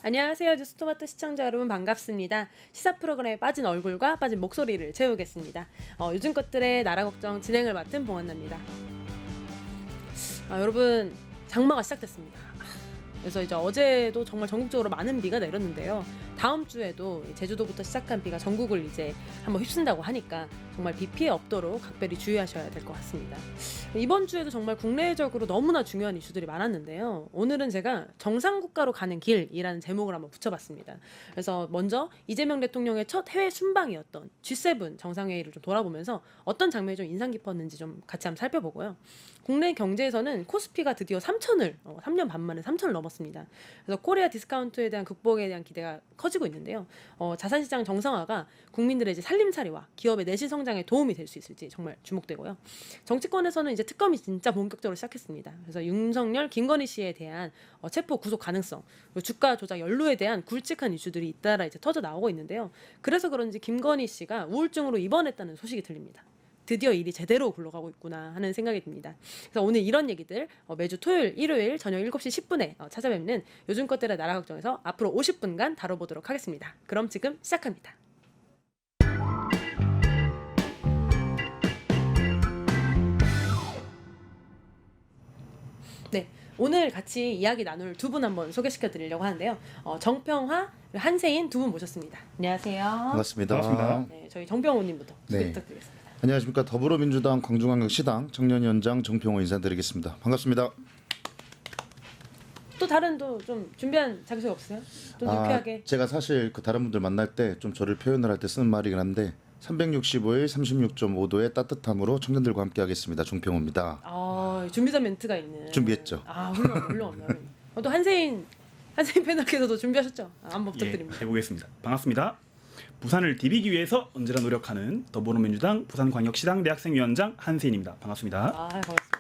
안녕하세요. 뉴스토마토 시청자 여러분 반갑습니다. 시사 프로그램에 빠진 얼굴과 빠진 목소리를 채우겠습니다. 요즘 것들의 나라 걱정 진행을 맡은 봉한나입니다. 여러분 장마가 시작됐습니다. 그래서 이제 어제도 정말 전국적으로 많은 비가 내렸는데요. 다음 주에도 제주도부터 시작한 비가 전국을 이제 한번 휩쓴다고 하니까 정말 비 피해 없도록 각별히 주의하셔야 될 것 같습니다. 이번 주에도 정말 국내적으로 너무나 중요한 이슈들이 많았는데요. 오늘은 제가 정상국가로 가는 길이라는 제목을 한번 붙여봤습니다. 그래서 먼저 이재명 대통령의 첫 해외 순방이었던 G7 정상회의를 좀 돌아보면서 어떤 장면이 좀 인상 깊었는지 좀 같이 한번 살펴보고요. 국내 경제에서는 코스피가 드디어 3천을 3년 반 만에 3천을 넘었습니다. 그래서 코리아 디스카운트에 대한 극복에 대한 기대가 커지고 있는데요. 자산시장 정상화가 국민들의 이제 살림살이와 기업의 내실 성장에 도움이 될 수 있을지 정말 주목되고요. 정치권에서는 이제 특검이 진짜 본격적으로 시작했습니다. 그래서 윤석열, 김건희 씨에 대한 체포 구속 가능성, 그리고 주가 조작 연루에 대한 굵직한 이슈들이 잇따라 이제 터져 나오고 있는데요. 그래서 그런지 김건희 씨가 우울증으로 입원했다는 소식이 들립니다. 드디어 일이 제대로 굴러가고 있구나 하는 생각이 듭니다. 그래서 오늘 이런 얘기들 매주 토요일, 일요일 저녁 7시 10분에 찾아뵙는 요즘 것들의 나라 걱정에서 앞으로 50분간 다뤄보도록 하겠습니다. 그럼 지금 시작합니다. 네, 오늘 같이 이야기 나눌 두 분 한번 소개시켜 드리려고 하는데요. 정평화, 한세인 두 분 모셨습니다. 안녕하세요. 반갑습니다. 네, 저희 정평호님부터 소개 네. 부탁드리겠습니다. 안녕하십니까. 더불어민주당 광주광역시당 청년위원장 정평호 인사드리겠습니다. 반갑습니다. 또 다른 좀 준비한 자기소개 없어요? 좀 유쾌하게. 제가 사실 그 다른 분들 만날 때 좀 저를 표현을 할 때 쓰는 말이긴 한데 365일 36.5도의 따뜻함으로 청년들과 함께하겠습니다. 정평호입니다. 준비된 멘트가 있는. 준비했죠. 물론. 또 한세인 패널께서도 준비하셨죠? 한번 부탁드립니다. 해보겠습니다. 반갑습니다. 부산을 디비기 위해서 언제나 노력하는 더불어민주당 부산광역시당 대학생위원장 한세인입니다. 반갑습니다. 반갑습니다.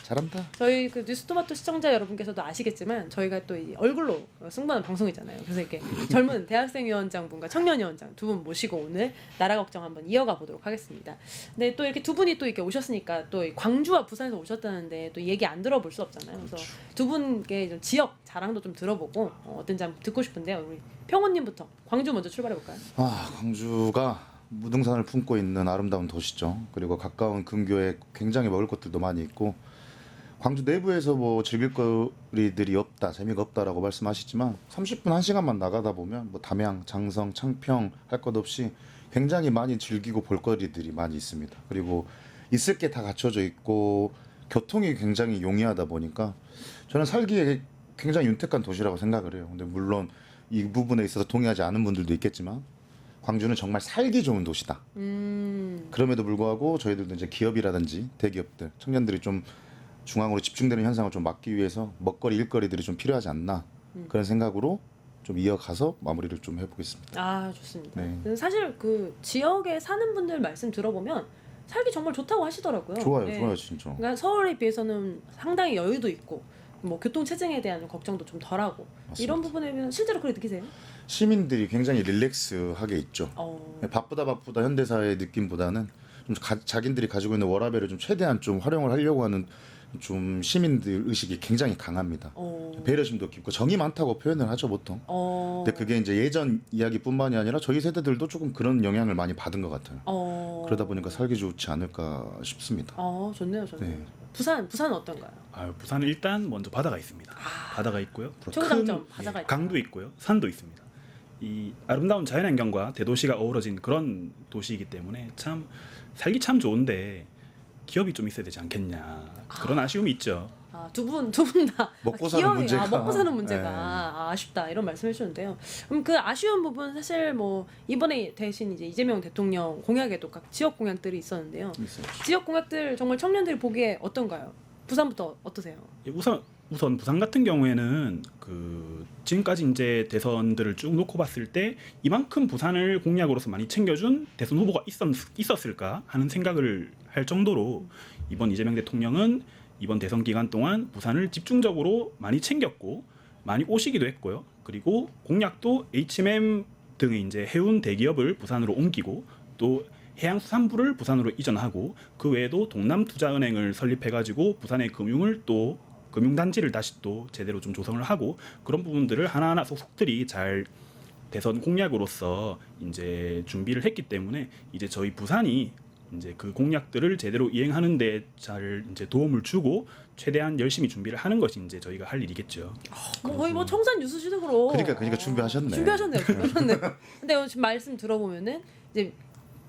잘한다. 저희 그 뉴스토마토 시청자 여러분께서도 아시겠지만 저희가 또 이 얼굴로 승부하는 방송이잖아요. 그래서 이렇게 젊은 대학생위원장분과 청년위원장 두 분 모시고 오늘 나라 걱정 한번 이어가 보도록 하겠습니다. 근데 또 이렇게 두 분이 또 이렇게 오셨으니까 또 광주와 부산에서 오셨다는데 또 얘기 안 들어볼 수 없잖아요. 그래서 두 분께 좀 지역 자랑도 좀 들어보고 어떤지 한번 듣고 싶은데요. 우리 평호님부터 광주 먼저 출발해 볼까요? 광주가 무등산을 품고 있는 아름다운 도시죠. 그리고 가까운 근교에 굉장히 먹을 것들도 많이 있고 광주 내부에서 뭐 즐길 거리들이 없다, 재미가 없다라고 말씀하시지만 30분 1시간만 나가다 보면 뭐 담양, 장성, 창평 할 것 없이 굉장히 많이 즐기고 볼거리들이 많이 있습니다. 그리고 있을 게 다 갖춰져 있고 교통이 굉장히 용이하다 보니까 저는 살기에 굉장히 윤택한 도시라고 생각을 해요. 근데 물론 이 부분에 있어서 동의하지 않은 분들도 있겠지만 광주는 정말 살기 좋은 도시다. 그럼에도 불구하고 저희들도 이제 기업이라든지 대기업들, 청년들이 좀 중앙으로 집중되는 현상을 좀 막기 위해서 먹거리, 일거리들이 좀 필요하지 않나 그런 생각으로 좀 이어가서 마무리를 좀 해보겠습니다. 좋습니다. 네. 사실 그 지역에 사는 분들 말씀 들어보면 살기 정말 좋다고 하시더라고요. 좋아요 진짜. 그러니까 서울에 비해서는 상당히 여유도 있고 뭐 교통 체증에 대한 걱정도 좀 덜하고 맞습니다. 이런 부분에 비해서 실제로 그렇게 느끼세요? 시민들이 굉장히 릴렉스하게 있죠. 바쁘다 현대사의 느낌보다는 좀 자기들이 가지고 있는 워라밸을 좀 최대한 좀 활용을 하려고 하는 좀 시민들 의식이 굉장히 강합니다. 배려심도 깊고 정이 많다고 표현을 하죠 보통. 근데 그게 이제 예전 이야기뿐만이 아니라 저희 세대들도 조금 그런 영향을 많이 받은 것 같아요. 그러다 보니까 살기 좋지 않을까 싶습니다. 좋네요. 네. 부산은 어떤가요? 부산은 일단 먼저 바다가 있습니다. 바다가 있고요. 최고 장점 바다가 있다. 강도 있고요. 산도 있습니다. 이 아름다운 자연환경과 대도시가 어우러진 그런 도시이기 때문에 참 살기 참 좋은데 기업이 좀 있어야 되지 않겠냐 그런 아쉬움이 있죠. 두 분 다 먹고 사는 문제가. 먹고 사는 문제가 네. 아쉽다 이런 말씀해 주셨는데요. 그럼 그 아쉬운 부분 사실 뭐 이번에 대신 이제 이재명 대통령 공약에도 각 지역 공약들이 있었는데요. 지역 공약들 정말 청년들이 보기에 어떤가요? 부산부터 어떠세요? 우선 부산 같은 경우에는 그 지금까지 이제 대선들을 쭉 놓고 봤을 때 이만큼 부산을 공약으로서 많이 챙겨준 대선 후보가 있었을까 하는 생각을 할 정도로 이번 이재명 대통령은 이번 대선 기간 동안 부산을 집중적으로 많이 챙겼고 많이 오시기도 했고요. 그리고 공약도 HMM 등의 이제 해운 대기업을 부산으로 옮기고 또 해양수산부를 부산으로 이전하고 그 외에도 동남투자은행을 설립해가지고 부산의 금융을 또 금융단지를 다시 또 제대로 좀 조성을 하고 그런 부분들을 하나하나 속속들이 잘 대선 공약으로서 이제 준비를 했기 때문에 이제 저희 부산이 이제 그 공약들을 제대로 이행하는데 잘 이제 도움을 주고 최대한 열심히 준비를 하는 것이 이제 저희가 할 일이겠죠. 뭐 거의 뭐 청산 유수시등으로. 그러니까 준비하셨네. 준비하셨네요. 근데 지금 말씀 들어보면은 이제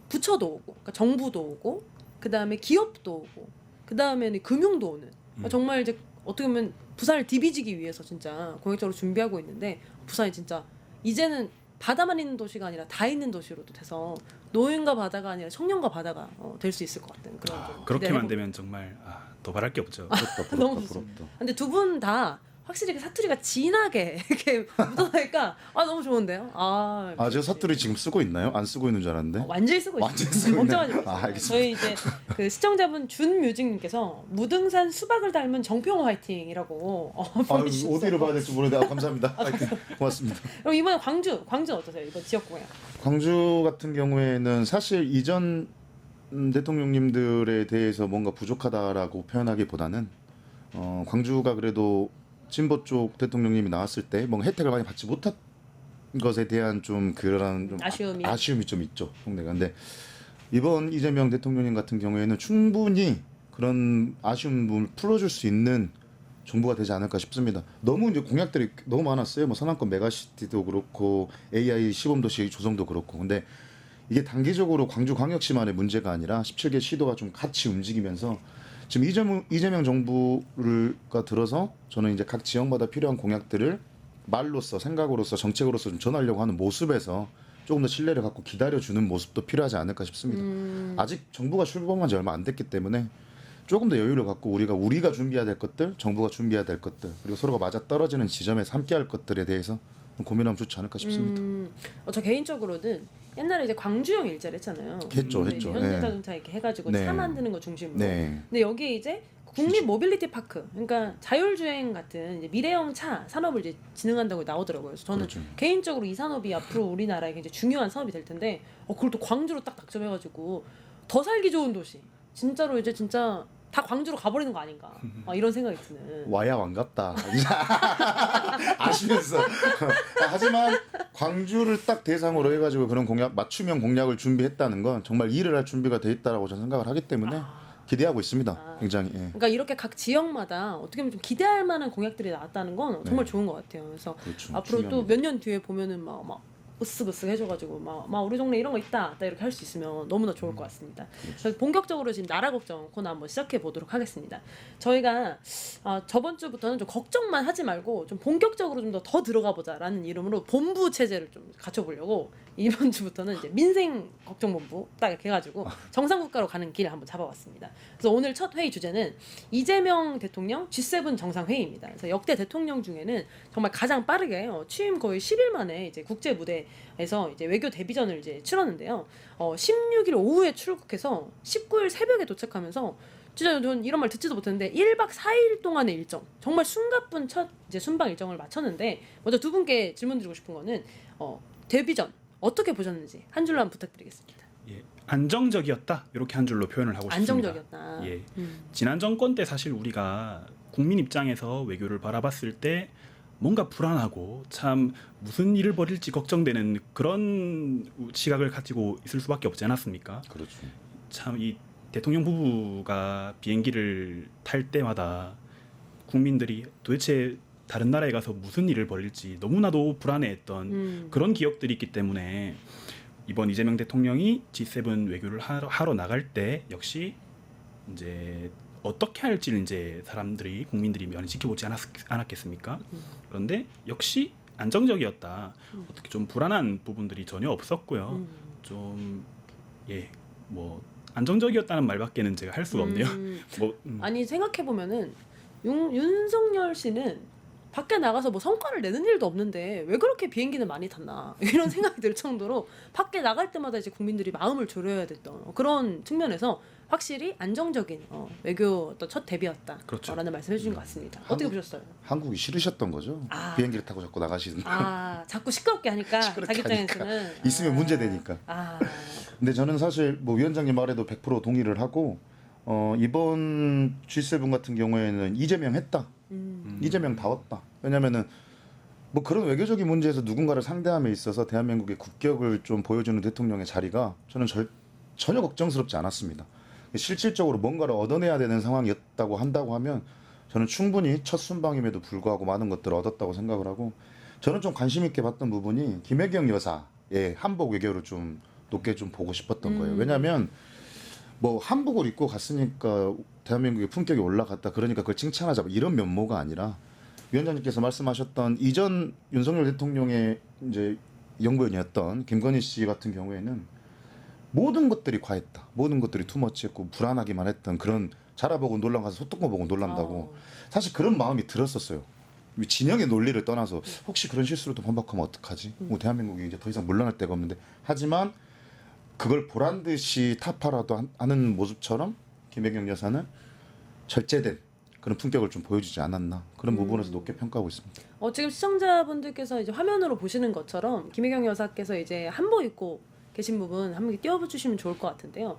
부처도 오고, 그러니까 정부도 오고, 그 다음에 기업도 오고, 그 다음에는 금융도 오는. 그러니까 정말 이제 어떻게 보면 부산을 디비지기 위해서 진짜 공약적으로 준비하고 있는데 부산이 진짜 이제는 바다만 있는 도시가 아니라 다 있는 도시로도 돼서 노인과 바다가 아니라 청년과 바다가 될 수 있을 것 같은 그런 좀 그렇게만 기대해보고. 되면 정말 더 바랄 게 없죠. 부럽다, 너무 부럽다, 좋습니다. 부럽다. 근데 두 분 다 확실히 그 사투리가 진하게 이렇게 묻어나니까 너무 좋은데요. 제가 사투리 지금 쓰고 있나요? 안 쓰고 있는 줄 알았는데. 완전히 쓰고 완전히 있어요. 쓰고 걱정하지 있네. 마세요. 알겠습니다. 저희 이제 그 시청자분 준뮤직님께서 무등산 수박을 닮은 정평호 화이팅이라고 보내주셨어요. 어디로 봐야 될지 모르는데 감사합니다. 하여튼 고맙습니다. 그럼 이번에 광주는 어떠세요? 이번 지역 공약. 광주 같은 경우에는 사실 이전 대통령님들에 대해서 뭔가 부족하다라고 표현하기보다는 광주가 그래도 진보 쪽 대통령님이 나왔을 때 뭔가 혜택을 많이 받지 못한 것에 대한 좀 그런 좀 아쉬움이 좀 있죠 동네가. 근데 이번 이재명 대통령님 같은 경우에는 충분히 그런 아쉬운 부분을 풀어줄 수 있는 정부가 되지 않을까 싶습니다. 너무 이제 공약들이 너무 많았어요. 뭐 선안권 메가시티도 그렇고 AI 시범도시 조성도 그렇고. 근데 이게 단기적으로 광주광역시만의 문제가 아니라 17개 시도가 좀 같이 움직이면서 지금 이재명 정부가 들어서 저는 이제 각 지역마다 필요한 공약들을 말로써 생각으로서 정책으로서 좀 전하려고 하는 모습에서 조금 더 신뢰를 갖고 기다려주는 모습도 필요하지 않을까 싶습니다. 아직 정부가 출범한 지 얼마 안 됐기 때문에 조금 더 여유를 갖고 우리가 준비해야 될 것들, 정부가 준비해야 될 것들, 그리고 서로가 맞아떨어지는 지점에서 함께할 것들에 대해서 고민하면 좋지 않을까 싶습니다. 저 개인적으로는 옛날에 이제 광주형 일자리 했잖아요. 했죠. 현대자동차 이렇게 해가지고 네. 차 만드는 거 중심으로. 네. 근데 여기에 이제 국민 모빌리티 파크, 그러니까 자율주행 같은 이제 미래형 차 산업을 이제 진흥한다고 나오더라고요. 그래서 저는 그렇죠. 개인적으로 이 산업이 앞으로 우리나라에 굉장히 중요한 산업이 될 텐데, 그걸 또 광주로 딱 낙점해가지고 더 살기 좋은 도시. 진짜로 이제 진짜 다 광주로 가버리는 거 아닌가? 이런 생각이 드는. 와야 완갑다. 아시면서. 하지만 광주를 딱 대상으로 해가지고 그런 맞춤형 공약을 준비했다는 건 정말 일을 할 준비가 돼 있다라고 저는 생각을 하기 때문에 기대하고 있습니다. 굉장히. 예. 그러니까 이렇게 각 지역마다 어떻게 보면 좀 기대할 만한 공약들이 나왔다는 건 정말 네. 좋은 것 같아요. 그래서 그렇죠. 앞으로 또 중요합니다. 몇 년 뒤에 보면은 막 으쓱으쓱 해줘가지고 막 우리 동네 이런 거 있다 딱 이렇게 할 수 있으면 너무나 좋을 것 같습니다. 그래서 본격적으로 지금 나라 걱정 코너 한번 시작해 보도록 하겠습니다. 저희가 저번 주부터는 좀 걱정만 하지 말고 좀 본격적으로 좀 더 들어가 보자라는 이름으로 본부 체제를 좀 갖춰보려고 이번 주부터는 이제 민생 걱정 본부 딱 이렇게 해가지고 정상 국가로 가는 길 한번 잡아봤습니다. 그래서 오늘 첫 회의 주제는 이재명 대통령 G7 정상 회의입니다. 그래서 역대 대통령 중에는 정말 가장 빠르게 취임 거의 10일 만에 이제 국제 무대에서 이제 외교 데뷔전을 이제 치렀는데요. 16일 오후에 출국해서 19일 새벽에 도착하면서 진짜 전 이런 말 듣지도 못했는데 1박 4일 동안의 일정 정말 숨가쁜 첫 이제 순방 일정을 마쳤는데 먼저 두 분께 질문드리고 싶은 거는 데뷔전 어떻게 보셨는지 한 줄로 한번 부탁드리겠습니다. 예, 안정적이었다 이렇게 한 줄로 표현을 하고 싶습니다. 안정적이었다. 예, 지난 정권 때 사실 우리가 국민 입장에서 외교를 바라봤을 때 뭔가 불안하고 참 무슨 일을 벌일지 걱정되는 그런 시각을 가지고 있을 수밖에 없지 않았습니까? 그렇죠. 참 이 대통령 부부가 비행기를 탈 때마다 국민들이 도대체 다른 나라에 가서 무슨 일을 벌일지 너무나도 불안해했던 그런 기억들이 있기 때문에 이번 이재명 대통령이 G7 외교를 하러 나갈 때 역시 이제 어떻게 할지를 이제 국민들이 많이 지켜보지 않았겠습니까? 그런데 역시 안정적이었다. 어떻게 좀 불안한 부분들이 전혀 없었고요. 뭐 안정적이었다는 말밖에는 제가 할 수가 없네요. 아니 생각해 보면은 윤석열 씨는 밖에 나가서 뭐 성과를 내는 일도 없는데 왜 그렇게 비행기는 많이 탔나 이런 생각이 들 정도로 밖에 나갈 때마다 이제 국민들이 마음을 졸여야 됐던 그런 측면에서 확실히 안정적인 외교 어떤 첫 데뷔였다. 그렇죠. 라는 말씀해 주신 것 같습니다. 어떻게 보셨어요? 한국이 싫으셨던 거죠. 비행기를 타고 자꾸 나가시는 거. 자꾸 시끄럽게 하니까 시끄럽게 자기 입장에서는 있으면 문제 되니까. 근데 저는 사실 뭐 위원장님 말에도 100% 동의를 하고 이번 G7 같은 경우에는 이재명 했다. 이재명 다 왔다. 왜냐면은 뭐 그런 외교적인 문제에서 누군가를 상대함에 있어서 대한민국의 국격을 좀 보여주는 대통령의 자리가 저는 전혀 걱정스럽지 않았습니다. 실질적으로 뭔가를 얻어내야 되는 상황이었다고 한다고 하면 저는 충분히 첫 순방임에도 불구하고 많은 것들을 얻었다고 생각을 하고, 저는 좀 관심 있게 봤던 부분이 김혜경 여사의 한복 외교를 좀 높게 좀 보고 싶었던 거예요. 왜냐하면 뭐 한복을 입고 갔으니까 대한민국의 품격이 올라갔다, 그러니까 그걸 칭찬하자, 뭐 이런 면모가 아니라 위원장님께서 말씀하셨던 이전 윤석열 대통령의 이제 연구원이었던 김건희 씨 같은 경우에는 모든 것들이 과했다, 모든 것들이 투머치했고 불안하기만 했던 그런, 자라보고 놀란 가서 소뚜껑 보고 놀란다고 사실 그런 마음이 들었었어요. 진영의 논리를 떠나서 혹시 그런 실수를 또 반복하면 어떡하지? 뭐 대한민국이 이제 더 이상 물러날 데가 없는데, 하지만 그걸 보란 듯이 타파라도 하는 모습처럼 김혜경 여사는 절제된 그런 품격을 좀 보여주지 않았나, 그런 부분에서 높게 평가하고 있습니다. 지금 시청자분들께서 이제 화면으로 보시는 것처럼 김혜경 여사께서 이제 한복 입고 계신 부분 한번 띄워주시면 좋을 것 같은데요.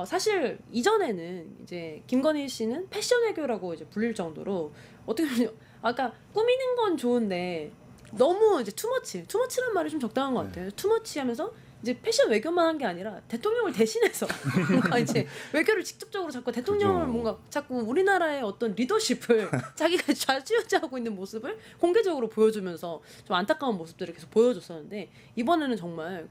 사실 이전에는 이제 김건희 씨는 패션 외교라고 이제 불릴 정도로 어떻게 보면 아까 꾸미는 건 좋은데 너무 이제 투머치란 말이 좀 적당한 것 같아요. 투머치하면서 이제 패션 외교만 한 게 아니라 대통령을 대신해서 뭔가 이제 외교를 직접적으로 자꾸 대통령을 그죠. 뭔가 자꾸 우리나라의 어떤 리더십을 자기가 좌지우지하고 있는 모습을 공개적으로 보여주면서 좀 안타까운 모습들을 계속 보여줬었는데, 이번에는 정말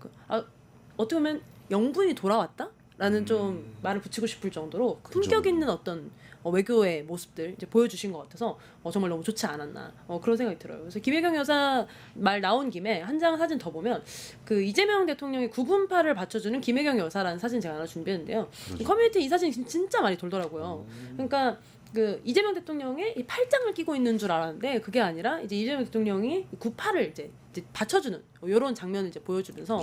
어떻게 보면 영분이 돌아왔다라는 좀 말을 붙이고 싶을 정도로 품격 있는 어떤 외교의 모습들 이제 보여주신 것 같아서 정말 너무 좋지 않았나 그런 생각이 들어요. 그래서 김혜경 여사 말 나온 김에 한 장 사진 더 보면 그 이재명 대통령의 9분팔을 받쳐주는 김혜경 여사라는 사진 제가 하나 준비했는데요. 이 커뮤니티 이 사진 진짜 많이 돌더라고요. 그러니까 그 이재명 대통령의 이 팔짱을 끼고 있는 줄 알았는데 그게 아니라 이제 이재명 대통령이 9팔을 이제 받쳐주는 이런 장면을 이제 보여주면서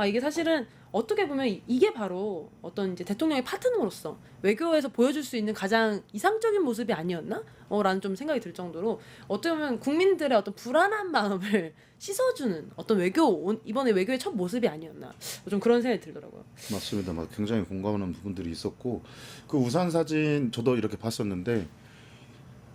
이게 사실은 어떻게 보면 이게 바로 어떤 이제 대통령의 파트너로서 외교에서 보여줄 수 있는 가장 이상적인 모습이 아니었나? 라는 좀 생각이 들 정도로 어떻게 보면 국민들의 어떤 불안한 마음을 씻어주는 어떤 이번에 외교의 첫 모습이 아니었나? 좀 그런 생각이 들더라고요. 맞습니다. 굉장히 공감하는 부분들이 있었고, 그 우산 사진 저도 이렇게 봤었는데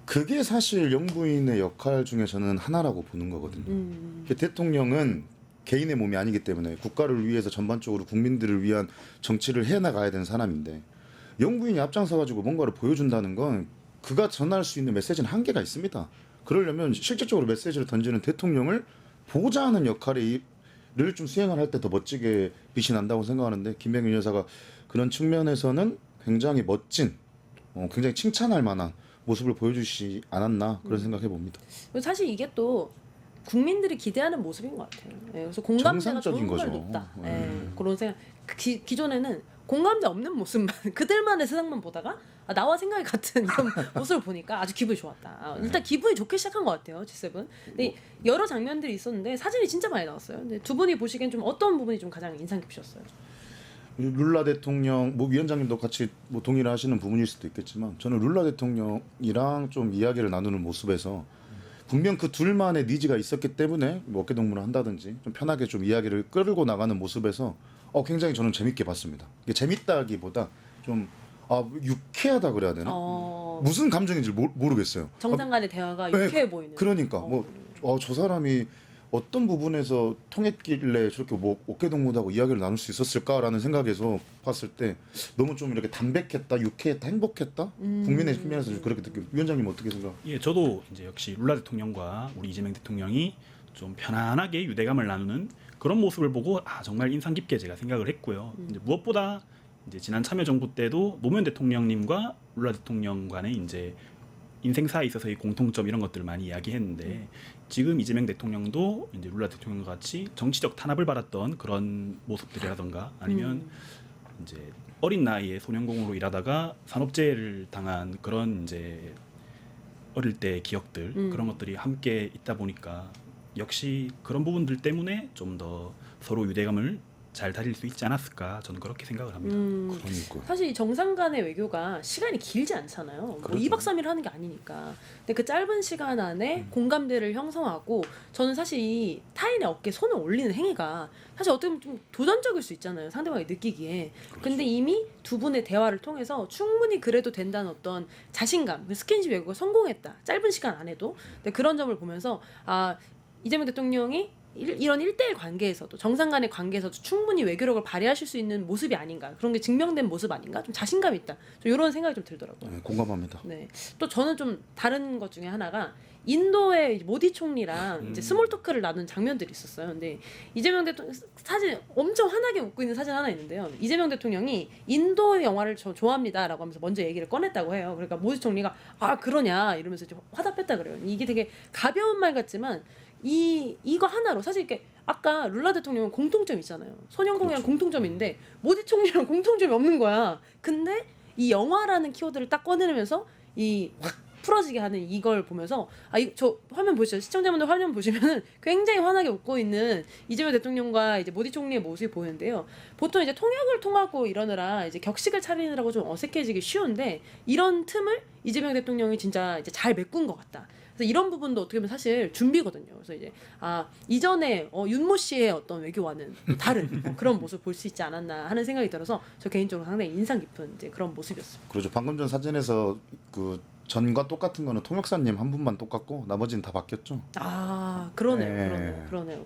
그게 사실 영부인의 역할 중에 저는 하나라고 보는 거거든요. 대통령은 개인의 몸이 아니기 때문에 국가를 위해서 전반적으로 국민들을 위한 정치를 해나가야 되는 사람인데, 영부인이 앞장서가지고 뭔가를 보여준다는 건 그가 전할 수 있는 메시지는 한계가 있습니다. 그러려면 실질적으로 메시지를 던지는 대통령을 보좌하는 역할을 좀 수행을 할 때 더 멋지게 빛이 난다고 생각하는데, 김혜경 여사가 그런 측면에서는 굉장히 멋진, 굉장히 칭찬할 만한 모습을 보여주시지 않았나, 그런 생각해 봅니다. 사실 이게 또 국민들이 기대하는 모습인 것 같아요. 그래서 공감대가 정상적인 정말 거죠. 높다. 그런 생각. 기존에는 공감대 없는 모습만 그들만의 세상만 보다가 나와 생각이 같은 이런 모습을 보니까 아주 기분이 좋았다. 일단 기분이 좋게 시작한 것 같아요, G7. 근데 여러 장면들이 있었는데 사진이 진짜 많이 나왔어요. 근데 두 분이 보시기엔 좀 어떤 부분이 좀 가장 인상 깊으셨어요? 룰라 대통령, 뭐 위원장님도 같이 뭐 동의를 하시는 부분일 수도 있겠지만, 저는 룰라 대통령이랑 좀 이야기를 나누는 모습에서 분명 그 둘만의 니즈가 있었기 때문에 뭐 어깨 동무를 한다든지 좀 편하게 좀 이야기를 끌고 나가는 모습에서 굉장히 저는 재밌게 봤습니다. 이게 재밌다기보다 좀 유쾌하다 그래야 되나? 무슨 감정인지 모르겠어요. 정상 간의 대화가 네, 유쾌해 보이는. 그러니까 저 사람이 어떤 부분에서 통했길래 저렇게 뭐 어깨동무하고 이야기를 나눌 수 있었을까라는 생각에서 봤을 때 너무 좀 이렇게 담백했다, 유쾌했다, 행복했다. 국민의 측면에서 좀 그렇게 느껴요. 위원장님 어떻게 생각? 예, 저도 이제 역시 룰라 대통령과 우리 이재명 대통령이 좀 편안하게 유대감을 나누는 그런 모습을 보고 정말 인상 깊게 제가 생각을 했고요. 이제 무엇보다 이제 지난 참여정부 때도 노무현 대통령님과 룰라 대통령 간의 이제 인생사에 있어서의 공통점 이런 것들을 많이 이야기했는데, 지금 이재명 대통령도 이제 룰라 대통령과 같이 정치적 탄압을 받았던 그런 모습들이라던가, 아니면 이제 어린 나이에 소년공으로 일하다가 산업재해를 당한 그런 이제 어릴 때 기억들, 그런 것들이 함께 있다 보니까 역시 그런 부분들 때문에 좀 더 서로 유대감을 잘 다릴 수 있지 않았을까 저는 그렇게 생각을 합니다. 그러니까. 사실 이 정상 간의 외교가 시간이 길지 않잖아요. 뭐 그렇죠. 2박 3일 하는 게 아니니까. 근데 그 짧은 시간 안에 공감대를 형성하고 저는 사실 이 타인의 어깨에 손을 올리는 행위가 사실 어떻게 보면 좀 도전적일 수 있잖아요. 상대방이 느끼기에. 근데 이미 두 분의 대화를 통해서 충분히 그래도 된다는 어떤 자신감, 스킨십 외교가 성공했다. 짧은 시간 안에도. 근데 그런 점을 보면서 아, 이재명 대통령이 이런 1대1 관계에서도 정상 간의 관계에서도 충분히 외교력을 발휘하실 수 있는 모습이 아닌가, 그런 게 증명된 모습 아닌가, 좀 자신감 있다, 좀 이런 생각이 좀 들더라고요. 네, 공감합니다. 네. 또 저는 좀 다른 것 중에 하나가 인도의 이제 모디 총리랑 이제 스몰 토크를 나눈 장면들이 있었어요. 근데 이재명 대통령 사진 엄청 환하게 웃고 있는 사진 하나 있는데요. 이재명 대통령이 인도 영화를 저 좋아합니다라고 하면서 먼저 얘기를 꺼냈다고 해요. 그러니까 모디 총리가 아 그러냐 이러면서 좀 화답했다 그래요. 이게 되게 가벼운 말 같지만 이거 하나로 사실 이렇게 아까 룰라 대통령은 공통점이 있잖아요. 손영공이랑 공통점인데 모디 총리랑 공통점이 없는 거야. 근데 이 영화라는 키워드를 딱 꺼내면서 이 확 풀어지게 하는 이걸 보면서 저 화면 보시죠. 시청자분들 화면 보시면은 굉장히 환하게 웃고 있는 이재명 대통령과 이제 모디 총리의 모습이 보이는데요. 보통 이제 통역을 통하고 이러느라 이제 격식을 차리느라고 좀 어색해지기 쉬운데 이런 틈을 이재명 대통령이 진짜 이제 잘 메꾼 것 같다. 그래서 이런 부분도 어떻게 보면 사실 준비거든요. 그래서 이제 이전에 윤모 씨의 어떤 외교와는 다른 그런 모습 볼 수 있지 않았나 하는 생각이 들어서 저 개인적으로 상당히 인상 깊은 이제 그런 모습이었어요. 그렇죠. 방금 전 사진에서 그 전과 똑같은 거는 통역사님 한 분만 똑같고 나머지는 다 바뀌었죠. 그러네요. 네. 그러네요.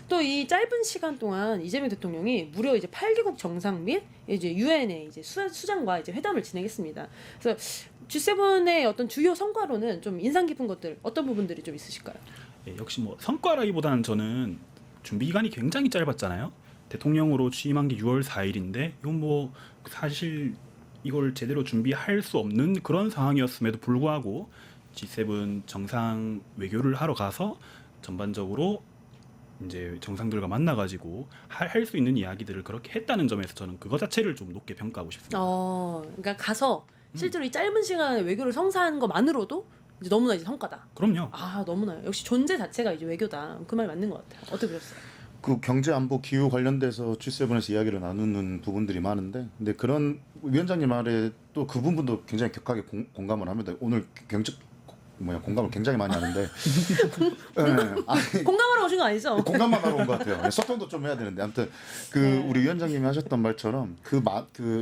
또 이 짧은 시간 동안 이재명 대통령이 무려 이제 8개국 정상 및 이제 유엔의 이제 수장과 이제 회담을 진행했습니다. 그래서 G7의 어떤 주요 성과로는 좀 인상 깊은 것들 어떤 부분들이 좀 있으실까요? 예, 역시 뭐 성과라기보다는 저는 준비 기간이 굉장히 짧았잖아요. 대통령으로 취임한 게 6월 4일인데 이건 뭐 사실 이걸 제대로 준비할 수 없는 그런 상황이었음에도 불구하고 G7 정상 외교를 하러 가서 전반적으로 이제 정상들과 만나가지고 할 수 있는 이야기들을 그렇게 했다는 점에서 저는 그거 자체를 좀 높게 평가하고 싶습니다. 그러니까 가서 실제로 이 짧은 시간에 외교를 성사하는 것만으로도 이제 너무나 이제 성과다. 그럼요. 너무나요. 역시 존재 자체가 이제 외교다. 그 말 맞는 것 같아요. 어떻게 보셨어요? 그 경제 안보 기후 관련돼서 G7에서 이야기를 나누는 부분들이 많은데, 근데 그런 위원장님 말에 또 그 부분도 굉장히 격하게 공감을 합니다. 오늘 공감을 굉장히 많이 하는데 공감하러 오신 거 아니죠? 공감만 하러 온 것 같아요. 소통도 좀 해야 되는데 아무튼 우리 위원장님이 하셨던 말처럼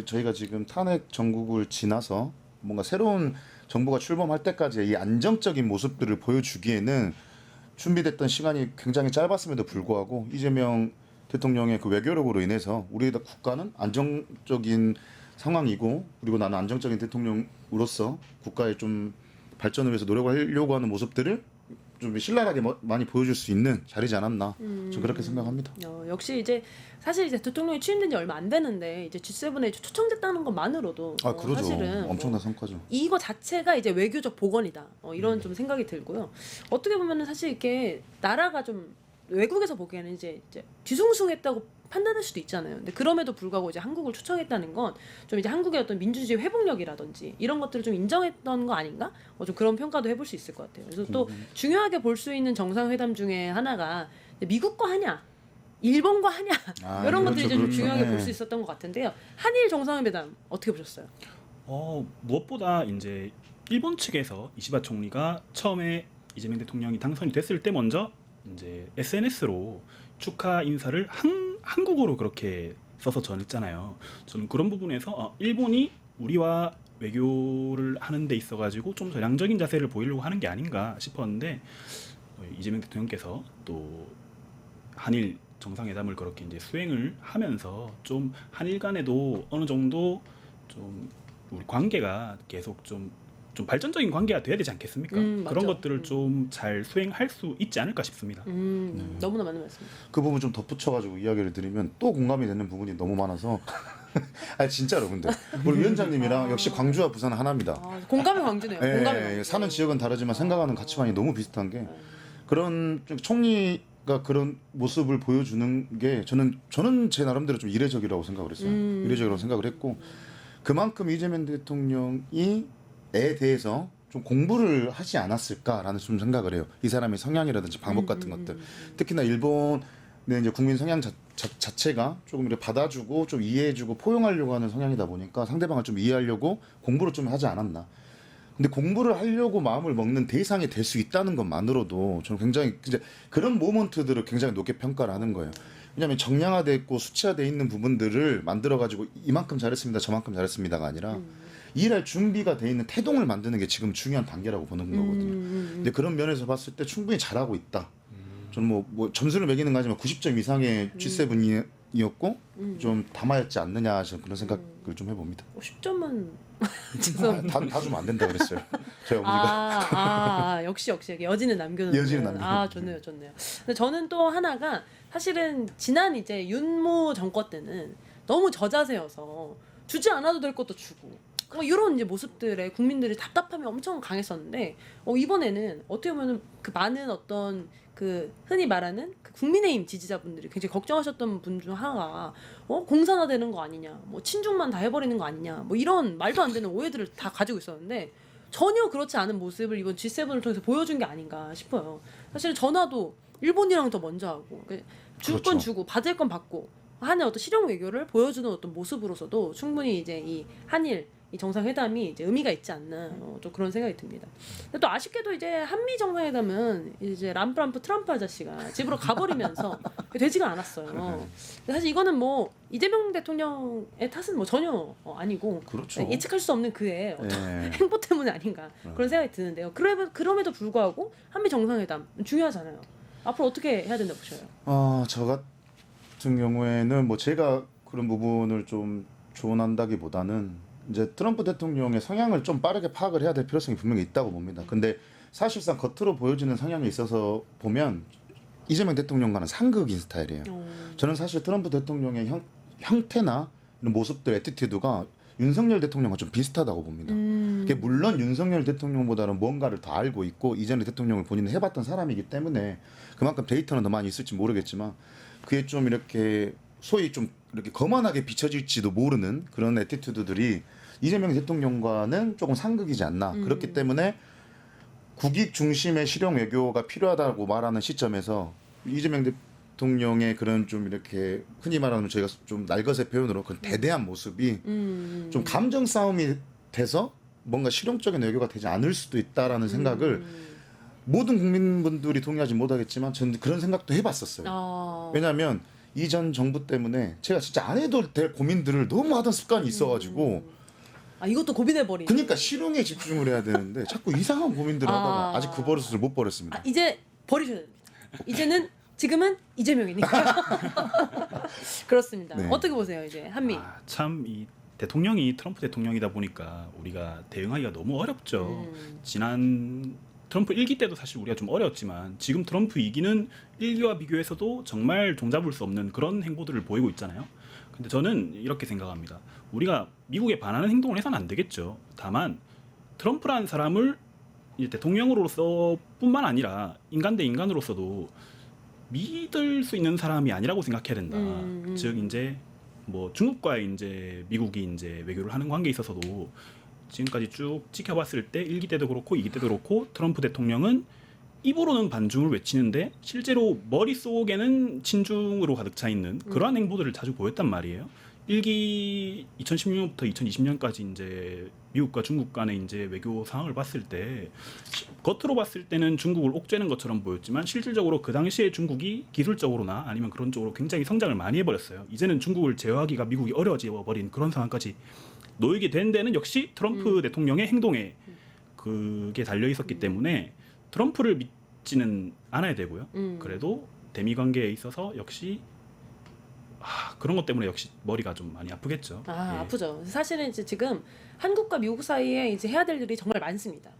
저희가 지금 탄핵 정국을 지나서 뭔가 새로운 정부가 출범할 때까지 이 안정적인 모습들을 보여주기에는 준비됐던 시간이 굉장히 짧았음에도 불구하고 이재명 대통령의 그 외교력으로 인해서 우리 국가는 안정적인 상황이고, 그리고 나는 안정적인 대통령으로서 국가의 좀 발전을 위해서 노력을 하려고 하는 모습들을 좀 신랄하게 많이 보여줄 수 있는 자리지 않았나, 좀 그렇게 생각합니다. 역시 이제 사실 이제 대통령이 취임된 지 얼마 안 됐는데 이제 G7에 초청됐다는 것만으로도 그러죠. 사실은 엄청난 성과죠. 이거 자체가 이제 외교적 복원이다. 이런 좀 생각이 들고요. 어떻게 보면은 사실 이렇게 나라가 좀 외국에서 보기에는 이제 뒤숭숭했다고 판단할 수도 있잖아요. 근데 그럼에도 불구하고 이제 한국을 초청했다는 건 좀 이제 한국의 어떤 민주주의 회복력이라든지 이런 것들을 좀 인정했던 거 아닌가? 좀 그런 평가도 해볼 수 있을 것 같아요. 그래서 또 중요하게 볼 수 있는 정상회담 중에 하나가 미국과 하냐, 일본과 하냐 이런 것들이 이제 좀 중요하게 볼 수 있었던 것 같은데요. 한일 정상회담 어떻게 보셨어요? 무엇보다 이제 일본 측에서 이시바 총리가 처음에 이재명 대통령이 당선이 됐을 때 먼저 이제 SNS로 축하 인사를 한국어로 그렇게 써서 전했잖아요. 저는 그런 부분에서 일본이 우리와 외교를 하는 데 있어 가지고 좀 전향적인 자세를 보이려고 하는 게 아닌가 싶었는데 이재명 대통령께서 또 한일 정상회담을 그렇게 이제 수행을 하면서 좀 한일 간에도 어느 정도 좀 우리 관계가 계속 좀 발전적인 관계가 돼야 되지 않겠습니까? 그런 맞죠. 것들을 좀 잘 수행할 수 있지 않을까 싶습니다. 너무나 맞는 말씀입니다. 그 부분 좀 덧붙여가지고 이야기를 드리면 또 공감이 되는 부분이 너무 많아서 진짜로. 근데 우리 위원장님이랑 역시 광주와 부산은 하나입니다. 공감의 광주네요. 공감의 광주. 사는 지역은 다르지만 생각하는 가치관이 너무 비슷한 게, 그런 좀 총리가 그런 모습을 보여주는 게 저는 제 나름대로 좀 이례적이라고 생각을 했어요. 이례적이라고 생각을 했고, 그만큼 이재명 대통령이 대해서 좀 공부를 하지 않았을까라는 좀 생각을 해요. 이 사람의 성향이라든지 방법 같은 것들. 특히나 일본의 근데 이제 국민 성향 자체가 조금 이렇게 받아주고 좀 이해해주고 포용하려고 하는 성향이다 보니까 상대방을 좀 이해하려고 공부를 좀 하지 않았나. 근데 공부를 하려고 마음을 먹는 대상이 될 수 있다는 것만으로도 저는 굉장히 이제 그런 모먼트들을 굉장히 높게 평가를 하는 거예요. 왜냐하면 정량화돼 있고 수치화돼 있는 부분들을 만들어 가지고 이만큼 잘했습니다, 저만큼 잘했습니다가 아니라 일할 준비가 돼 있는 태동을 만드는 게 지금 중요한 단계라고 보는 거거든요. 근데 그런 면에서 봤을 때 충분히 잘하고 있다. 저는 뭐 점수를 매기는 거지만 90점 이상의 G7이었고 좀 담아였지 않느냐 저는 그런 생각을 좀 해봅니다. 10점은 죄송합니다. 다 주면 안 된다 그랬어요. 저희 어머니가. 역시 여지는 남겨놓는. 여지는 남겨놓는. 좋네요. 근데 저는 또 하나가 사실은 지난 이제 윤모 정권 때는 너무 저자세여서 주지 않아도 될 것도 주고 이런 이제 모습들에 국민들의 답답함이 엄청 강했었는데 이번에는 어떻게 보면 그 많은 어떤 그 흔히 말하는 그 국민의힘 지지자분들이 굉장히 걱정하셨던 분 중 하나가 공산화되는 거 아니냐, 뭐 친중만 다 해버리는 거 아니냐, 뭐 이런 말도 안 되는 오해들을 다 가지고 있었는데 전혀 그렇지 않은 모습을 이번 G7을 통해서 보여준 게 아닌가 싶어요. 사실 전화도 일본이랑 더 먼저 하고 줄 건 그렇죠. 주고 받을 건 받고 하는 어떤 실용 외교를 보여주는 어떤 모습으로서도 충분히 이제 이 한일 이 정상회담이 이제 의미가 있지 않나 좀 그런 생각이 듭니다. 근데 또 아쉽게도 이제 한미 정상회담은 이제 람프 트럼프 아저씨가 집으로 가버리면서 되지가 않았어요. 근데 사실 이거는 뭐 이재명 대통령의 탓은 뭐 전혀 아니고 그렇죠. 예측할 수 없는 그의 어떤 예. 행보 때문에 아닌가 그런 생각이 드는데요. 그럼에도 불구하고 한미 정상회담 중요하잖아요. 앞으로 어떻게 해야 된다고 보셔요? 저 같은 경우에는 뭐 제가 그런 부분을 좀 조언한다기보다는 이제 트럼프 대통령의 성향을 좀 빠르게 파악을 해야 될 필요성이 분명히 있다고 봅니다. 근데 사실상 겉으로 보여지는 성향에 있어서 보면 이재명 대통령과는 상극인 스타일이에요. 저는 사실 트럼프 대통령의 형태나 이런 모습들, 애티튜드가 윤석열 대통령과 좀 비슷하다고 봅니다. 그게 물론 윤석열 대통령보다는 뭔가를 더 알고 있고 이전의 대통령을 본인은 해봤던 사람이기 때문에 그만큼 데이터는 더 많이 있을지 모르겠지만 그게 좀 이렇게 소위 좀 이렇게 거만하게 비춰질지도 모르는 그런 애티튜드들이 이재명 대통령과는 조금 상극이지 않나. 그렇기 때문에 국익 중심의 실용 외교가 필요하다고 말하는 시점에서 이재명 대통령의 그런 좀 이렇게 흔히 말하는 저희가 좀 날것의 표현으로 그런 대대한 모습이 좀 감정 싸움이 돼서 뭔가 실용적인 외교가 되지 않을 수도 있다라는 생각을 모든 국민분들이 동의하지 못하겠지만 저는 그런 생각도 해봤었어요. 왜냐하면 이전 정부 때문에 제가 진짜 안 해도 될 고민들을 너무 하던 습관이 있어가지고 이것도 고민해버리네. 그러니까 실용에 집중을 해야 되는데 자꾸 이상한 고민들을 하다가 아직 그 버릇을 못 버렸습니다. 이제 버리셔야 됩니다. 지금은 이재명이니까. 그렇습니다. 네. 어떻게 보세요, 이제 한미? 참 이 대통령이 트럼프 대통령이다 보니까 우리가 대응하기가 너무 어렵죠. 지난 트럼프 1기 때도 사실 우리가 좀 어려웠지만 지금 트럼프 2기는 1기와 비교해서도 정말 종잡을 수 없는 그런 행보들을 보이고 있잖아요. 근데 저는 이렇게 생각합니다. 우리가 미국에 반하는 행동을 해서는 안 되겠죠. 다만 트럼프라는 사람을 이제 대통령으로서뿐만 아니라 인간 대 인간으로서도 믿을 수 있는 사람이 아니라고 생각해야 된다. 즉 이제 뭐 중국과의 이제 미국이 이제 외교를 하는 관계에 있어서도 지금까지 쭉 지켜봤을 때 1기 때도 그렇고 2기 때도 그렇고 트럼프 대통령은 입으로는 반중을 외치는데 실제로 머릿속에는 친중으로 가득 차 있는 그러한 행보들을 자주 보였단 말이에요. 1기 2016년부터 2020년까지 이제 미국과 중국 간의 이제 외교 상황을 봤을 때 겉으로 봤을 때는 중국을 옥죄는 것처럼 보였지만 실질적으로 그 당시에 중국이 기술적으로나 아니면 그런 쪽으로 굉장히 성장을 많이 해버렸어요. 이제는 중국을 제어하기가 미국이 어려워져 버린 그런 상황까지 놓이게 된 데는 역시 트럼프 대통령의 행동에 그게 달려 있었기 때문에 트럼프를 믿지는 않아야 되고요. 그래도 대미 관계에 있어서 역시 그런 것 때문에 역시 머리가 좀 많이 아프겠죠. 예. 아프죠. 사실은 이제 지금 한국과 미국 사이에 이제 해야 될 일이 정말 많습니다.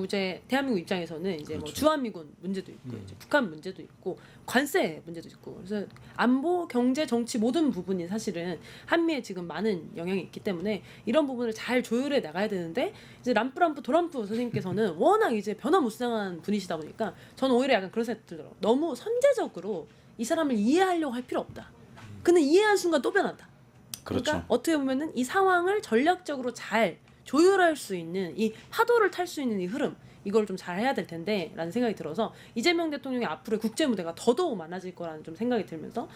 이제 대한민국 입장에서는 이제 그렇죠. 뭐 주한미군 문제도 있고 이제 북한 문제도 있고 관세 문제도 있고 그래서 안보, 경제, 정치 모든 부분이 사실은 한미에 지금 많은 영향이 있기 때문에 이런 부분을 잘 조율해 나가야 되는데 이제 람프 도람프 선생님께서는 워낙 이제 변화무쌍한 분이시다 보니까 저는 오히려 약간 그런 생각이 들더라고요. 너무 선제적으로 이 사람을 이해하려고 할 필요 없다. 근데 이해한 순간 또 변한다. 그러니까 그렇죠. 어떻게 보면은 이 상황을 전략적으로 잘 조율할 수 있는 이 파도를 탈 수 있는 이 흐름 이걸 좀 잘 해야 될 텐데라는 생각이 들어서 이재명 대통령의 앞으로의 국제 무대가 더더욱 많아질 거라는 좀 생각이 들면서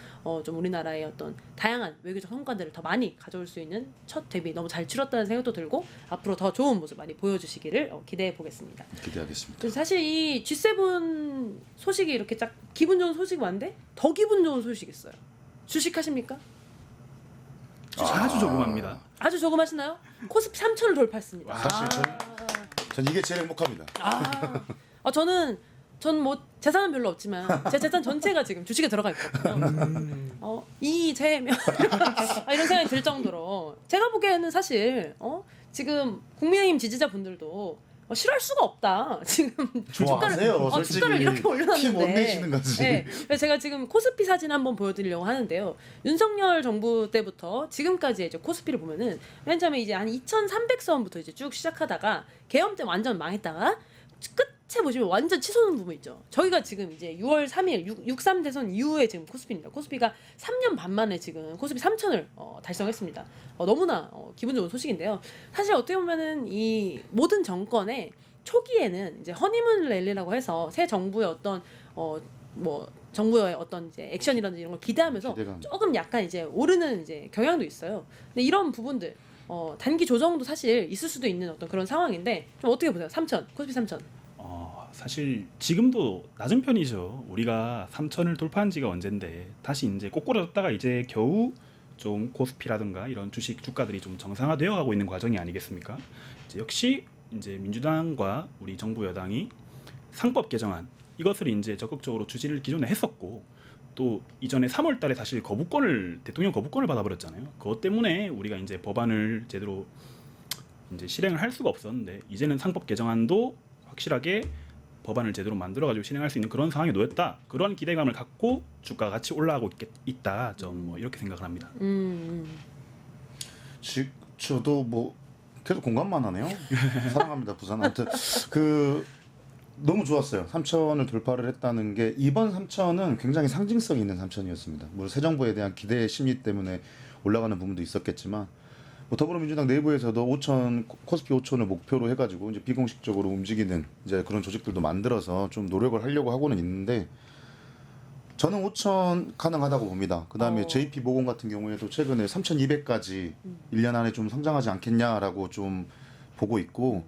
좀 우리나라의 어떤 다양한 외교적 성과들을 더 많이 가져올 수 있는 첫 데뷔 너무 잘 치렀다는 생각도 들고 앞으로 더 좋은 모습 많이 보여주시기를 기대해 보겠습니다. 기대하겠습니다. 그래서 사실 이 G7 소식이 이렇게 딱 기분 좋은 소식이 많은데 더 기분 좋은 소식이 있어요. 주식하십니까? 아주 조금합니다. 아주 조금하시나요? 코스피 3천을 돌파했습니다. 사실 전 이게 제일 행복합니다. 저는 뭐 재산은 별로 없지만 제 재산 전체가 지금 주식에 들어가 있거든요. 이재명 이런 생각이 들 정도로 제가 보기에는 사실 지금 국민의힘 지지자분들도 싫어할 수가 없다. 지금 좋아하세요. 솔직히 주가를 이렇게 올려놨는데. 티 못 내시는 거지. 네. 그래서 제가 지금 코스피 사진 한번 보여드리려고 하는데요. 윤석열 정부 때부터 지금까지 이제 코스피를 보면은 맨 처음에 이제 한 2,300선부터 이제 쭉 시작하다가 계엄 때 완전 망했다가 끝에 보시면 완전 치솟는 부분 있죠. 저희가 지금 이제 6월 3일 6.3 대선 이후에 지금 코스피입니다. 코스피가 3년 반 만에 지금 코스피 3천을 달성했습니다. 너무나 기분 좋은 소식인데요. 사실 어떻게 보면은 이 모든 정권의 초기에는 이제 허니문 랠리라고 해서 새 정부의 어떤 뭐 정부의 어떤 이제 액션이라든지 이런 걸 기대하면서 기대감. 조금 약간 이제 오르는 이제 경향도 있어요. 근데 이런 부분들 단기 조정도 사실 있을 수도 있는 어떤 그런 상황인데 좀 어떻게 보세요? 3천 코스피 3천. 사실 지금도 낮은 편이죠. 우리가 3천을 돌파한 지가 언젠데 다시 이제 꼬꾸라졌다가 이제 겨우 좀 코스피라든가 이런 주식 주가들이 좀 정상화되어 가고 있는 과정이 아니겠습니까? 이제 역시 이제 민주당과 우리 정부 여당이 상법 개정안 이것을 이제 적극적으로 추진을 기존에 했었고 또 이전에 3월달에 사실 대통령 거부권을 받아버렸잖아요. 그것 때문에 우리가 이제 법안을 제대로 이제 실행을 할 수가 없었는데 이제는 상법 개정안도 확실하게 법안을 제대로 만들어가지고 실행할 수 있는 그런 상황에 놓였다. 그런 기대감을 갖고 주가가 같이 올라가고 있다. 좀 뭐 이렇게 생각을 합니다. 저도 뭐 계속 공감만 하네요. 사랑합니다 부산. 아무튼 너무 좋았어요. 3천을 돌파를 했다는 게 이번 3천은 굉장히 상징성 있는 3천이었습니다. 물론 새 정부에 대한 기대 심리 때문에 올라가는 부분도 있었겠지만 뭐 더불어민주당 내부에서도 5천 코스피 5천을 목표로 해가지고 이제 비공식적으로 움직이는 이제 그런 조직들도 만들어서 좀 노력을 하려고 하고는 있는데 저는 5천 가능하다고 봅니다. 그다음에 JP 모건 같은 경우에도 최근에 3,200까지 1년 안에 좀 성장하지 않겠냐라고 좀 보고 있고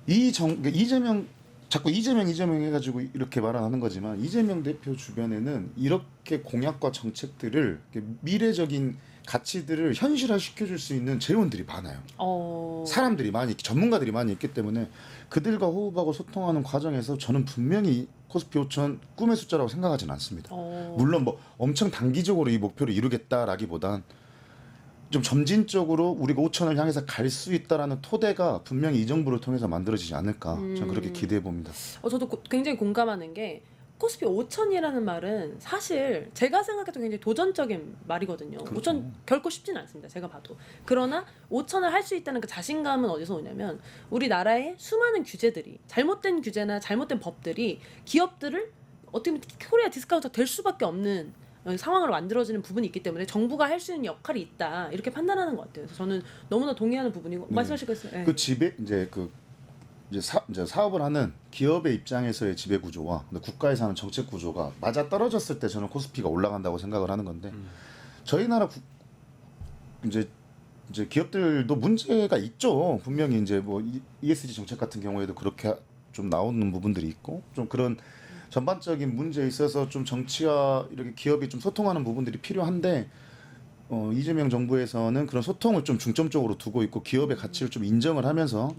이재명 자꾸 이재명 해가지고 이렇게 말하는 거지만 이재명 대표 주변에는 이렇게 공약과 정책들을 미래적인 가치들을 현실화 시켜줄 수 있는 재원들이 많아요. 사람들이 전문가들이 많이 있기 때문에 그들과 호흡하고 소통하는 과정에서 저는 분명히 코스피 5천 꿈의 숫자라고 생각하지는 않습니다. 물론 뭐 엄청 단기적으로 이 목표를 이루겠다라기보단 좀 점진적으로 우리가 5천을 향해서 갈 수 있다라는 토대가 분명히 이 정부를 통해서 만들어지지 않을까 저는 그렇게 기대해 봅니다. 저도 굉장히 공감하는 게 코스피 5천이라는 말은 사실 제가 생각해도 굉장히 도전적인 말이거든요. 그렇죠. 5천 결코 쉽지는 않습니다. 제가 봐도. 그러나 5천을 할 수 있다는 그 자신감은 어디서 오냐면 우리나라의 수많은 규제들이 잘못된 규제나 잘못된 법들이 기업들을 어떻게 보면 코리아 디스카운트가 될 수밖에 없는 상황으로 만들어지는 부분이 있기 때문에 정부가 할 수 있는 역할이 있다 이렇게 판단하는 것 같아요. 그래서 저는 너무나 동의하는 부분이고 말씀하실 거 있어요? 네. 그 지배 이제 사업을 하는 기업의 입장에서의 지배 구조와 국가에서 하는 정책 구조가 맞아 떨어졌을 때 저는 코스피가 올라간다고 생각을 하는 건데 저희 나라 이제 기업들도 문제가 있죠. 분명히 이제 뭐 ESG 정책 같은 경우에도 그렇게 좀 나오는 부분들이 있고 좀 그런 전반적인 문제에 있어서 좀 정치와 이렇게 기업이 좀 소통하는 부분들이 필요한데 이재명 정부에서는 그런 소통을 좀 중점적으로 두고 있고 기업의 가치를 좀 인정을 하면서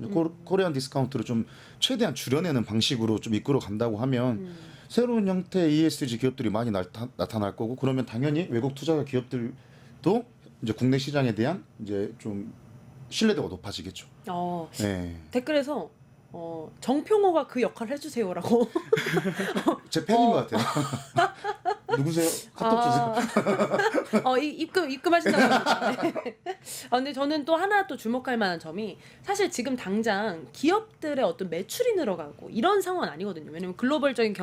코리안 디스카운트를 좀 최대한 줄여내는 방식으로 좀 이끌어 간다고 하면 새로운 형태의 ESG 기업들이 많이 나타날 거고 그러면 당연히 외국 투자 기업들도 이제 국내 시장에 대한 이제 좀 신뢰도가 높아지겠죠. 네. 댓글에서 정평호가 그 역할을 해주세요라고. 제 팬인 것 같아요. 누구세요? 카톡 주세요. 입금하신다고 합니다. 네. 근데 저는 또 하나 또 주목할 만한 점이 사실 지금 당장 기업들의 어떤 매출이 늘어가고 이런 상황은 아니거든요. 왜냐면 글로벌적인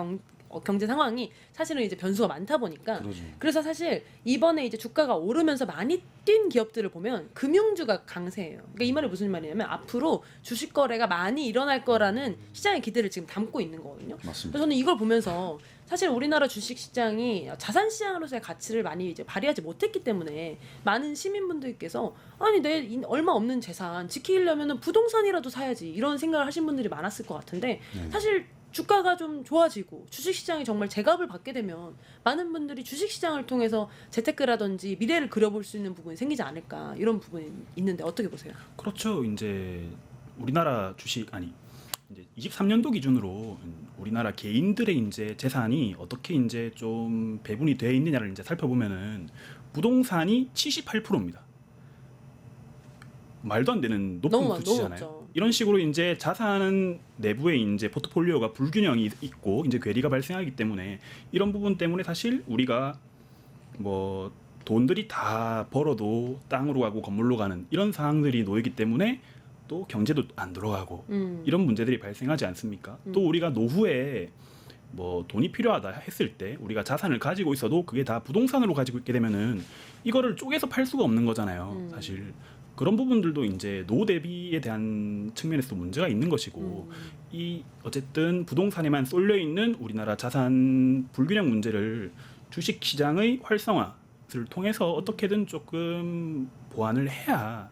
경제 상황이 사실은 이제 변수가 많다 보니까 그러죠. 그래서 사실 이번에 이제 주가가 오르면서 많이 뛴 기업들을 보면 금융주가 강세예요. 그러니까 이 말이 무슨 말이냐면 앞으로 주식 거래가 많이 일어날 거라는 시장의 기대를 지금 담고 있는 거거든요. 맞습니다. 그래서 저는 이걸 보면서 사실 우리나라 주식 시장이 자산 시장으로서의 가치를 많이 이제 발휘하지 못했기 때문에 많은 시민분들께서 아니 내 얼마 없는 재산 지키려면은 부동산이라도 사야지 이런 생각을 하신 분들이 많았을 것 같은데 네. 사실 주가가 좀 좋아지고 주식시장이 정말 제값을 받게 되면 많은 분들이 주식시장을 통해서 재테크라든지 미래를 그려볼 수 있는 부분이 생기지 않을까 이런 부분이 있는데 어떻게 보세요? 그렇죠. 이제 우리나라 주식 아니 이제 23년도 기준으로 우리나라 개인들의 이제 재산이 어떻게 이제 좀 배분이 되어 있느냐를 이제 살펴보면은 부동산이 78%입니다. 말도 안 되는 높은 너무 수치잖아요. 높죠. 이런 식으로 이제 자산 내부에 이제 포트폴리오가 불균형이 있고 이제 괴리가 발생하기 때문에 이런 부분 때문에 사실 우리가 뭐 돈들이 다 벌어도 땅으로 가고 건물로 가는 이런 상황들이 놓이기 때문에 또 경제도 안 들어가고 이런 문제들이 발생하지 않습니까? 또 우리가 노후에 뭐 돈이 필요하다 했을 때 우리가 자산을 가지고 있어도 그게 다 부동산으로 가지고 있게 되면은 이거를 쪼개서 팔 수가 없는 거잖아요. 사실 그런 부분들도 이제 노후 대비에 대한 측면에서 문제가 있는 것이고 이 어쨌든 부동산에만 쏠려 있는 우리나라 자산 불균형 문제를 주식 시장의 활성화를 통해서 어떻게든 조금 보완을 해야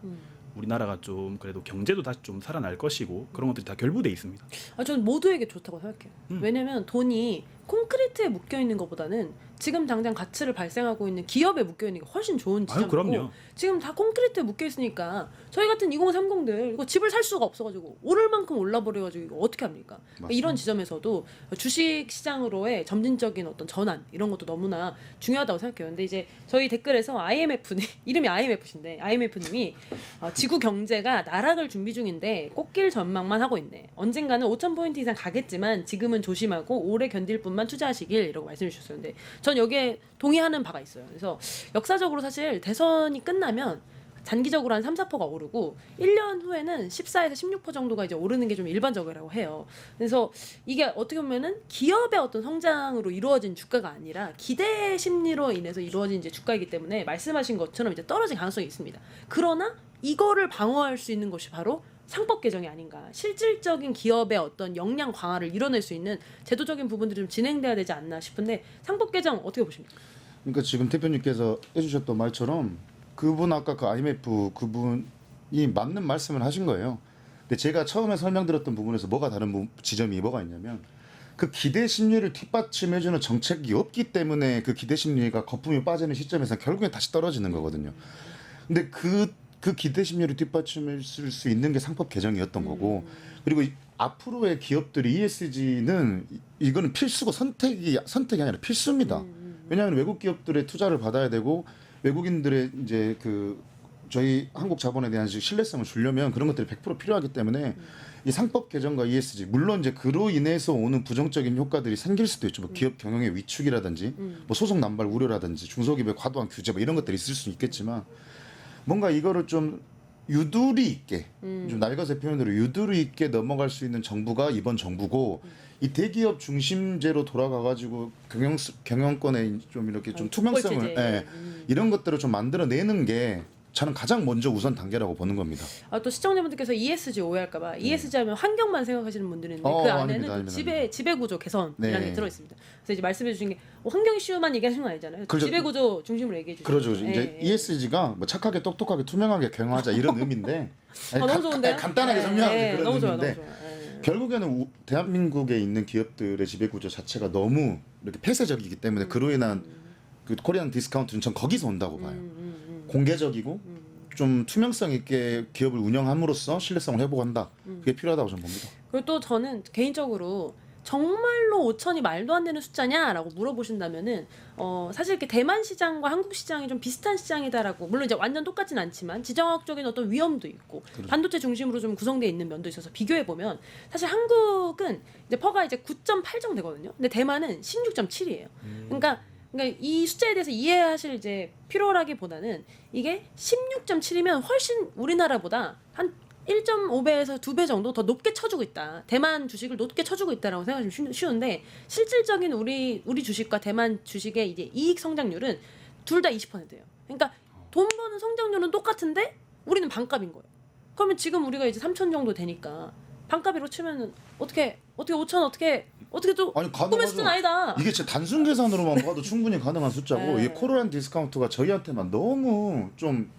우리나라가 좀 그래도 경제도 다시 좀 살아날 것이고 그런 것들이 다 결부돼 있습니다. 저는 모두에게 좋다고 생각해요. 왜냐면 돈이 콘크리트에 묶여 있는 것보다는 지금 당장 가치를 발생하고 있는 기업에 묶여 있는 게 훨씬 좋은 지점이고 그럼요. 지금 다 콘크리트에 묶여 있으니까 저희 같은 2030들 이거 집을 살 수가 없어가지고 오를 만큼 올라버려가지고 이거 어떻게 합니까? 그러니까 이런 지점에서도 주식 시장으로의 점진적인 어떤 전환 이런 것도 너무나 중요하다고 생각해요. 근데 이제 저희 댓글에서 IMF님 이름이 IMF신데 IMF님이 지구 경제가 나락을 준비 중인데 꽃길 전망만 하고 있네. 언젠가는 5,000포인트 이상 가겠지만 지금은 조심하고 오래 견딜 분만 투자하시길 이라고 말씀해 주셨는데 전 여기에 동의하는 바가 있어요. 그래서 역사적으로 사실 대선이 끝나면 단기적으로 한 3-4%가 오르고 1년 후에는 14에서 16% 정도가 이제 오르는 게 좀 일반적이라고 해요. 그래서 이게 어떻게 보면은 기업의 어떤 성장으로 이루어진 주가가 아니라 기대 심리로 인해서 이루어진 이제 주가이기 때문에 말씀하신 것처럼 이제 떨어질 가능성이 있습니다. 그러나 이거를 방어할 수 있는 것이 바로 상법 개정이 아닌가. 실질적인 기업의 어떤 역량 강화를 이뤄낼 수 있는 제도적인 부분들이 좀 진행돼야 되지 않나 싶은데 상법 개정 어떻게 보십니까? 그러니까 지금 대표님께서 해주셨던 말처럼 그분 아까 그 IMF 그분이 맞는 말씀을 하신 거예요. 근데 제가 처음에 설명드렸던 부분에서 뭐가 다른 지점이 뭐가 있냐면 그 기대 심리를 뒷받침해주는 정책이 없기 때문에 그 기대 심리가 거품이 빠지는 시점에서 결국엔 다시 떨어지는 거거든요. 근데 그 기대 심리를 뒷받침할 수 있는 게 상법 개정이었던 거고 그리고 앞으로의 기업들이 ESG는 이거는 필수고 선택이 아니라 필수입니다. 왜냐하면 외국 기업들의 투자를 받아야 되고 외국인들의 이제 그 저희 한국 자본에 대한 신뢰성을 주려면 그런 것들이 100% 필요하기 때문에 이 상법 개정과 ESG 물론 이제 그로 인해서 오는 부정적인 효과들이 생길 수도 있죠. 뭐 기업 경영의 위축이라든지 뭐 소송 남발 우려라든지 중소기업의 과도한 규제 뭐 이런 것들이 있을 수 있겠지만 뭔가 이거를 좀 유두리 있게 좀 낡아서 표현으로 유두리 있게 넘어갈 수 있는 정부가 이번 정부고 이 대기업 중심제로 돌아가가지고 경영권에 좀 이렇게 좀 투명성을 이런 것들을 좀 만들어내는 게 저는 가장 먼저 우선 단계라고 보는 겁니다. 또 시청자분들께서 ESG 오해할까봐 ESG 하면 환경만 생각하시는 분들이 있는데 그 안에는 아닙니다. 지배구조 개선이라는 게 들어 있습니다. 그래서 이제 말씀해 주신 게 환경 이슈만 얘기하시는 건 아니잖아요. 그렇죠. 지배구조 중심으로 얘기해 주시죠. 그러죠. 이제 ESG가 뭐 착하게 똑똑하게 투명하게 경영하자 이런 의미인데 너무 좋은데요? 간단하게 설명하는 그런 너무 의미인데 좋아요. 결국에는 대한민국에 있는 기업들의 지배구조 자체가 너무 이렇게 폐쇄적이기 때문에 그로 인한 그 코리안 디스카운트는 전 거기서 온다고 봐요. 공개적이고 좀 투명성 있게 기업을 운영함으로써 신뢰성을 회복한다. 그게 필요하다고 저는 봅니다. 그리고 또 저는 개인적으로 정말로 5천이 말도 안 되는 숫자냐라고 물어보신다면은 사실 이렇게 대만 시장과 한국 시장이 좀 비슷한 시장이다라고 물론 이제 완전 똑같진 않지만 지정학적인 어떤 위험도 있고 그렇죠. 반도체 중심으로 좀 구성되어 있는 면도 있어서 비교해 보면 사실 한국은 이제 퍼가 이제 9.8 정도 되거든요. 근데 대만은 16.7이에요. 그러니까 이 숫자에 대해서 이해하실 이제 필요라기보다는 이게 16.7이면 훨씬 우리나라보다 한 1.5배에서 2배 정도 더 높게 쳐주고 있다. 대만 주식을 높게 쳐주고 있다라고 생각하시면 쉬운데 실질적인 우리 주식과 대만 주식의 이제 이익 성장률은 둘 다 20%예요. 그러니까 돈 버는 성장률은 똑같은데 우리는 반값인 거예요. 그러면 지금 우리가 이제 3천 정도 되니까 반값으로 치면은 어떻게 5천 어떻게 또 아니 꿈의 수준 아니다. 이게 진짜 단순 계산으로만 봐도 충분히 가능한 숫자고 네. 이 코로나 디스카운트가 저희한테만 너무 좀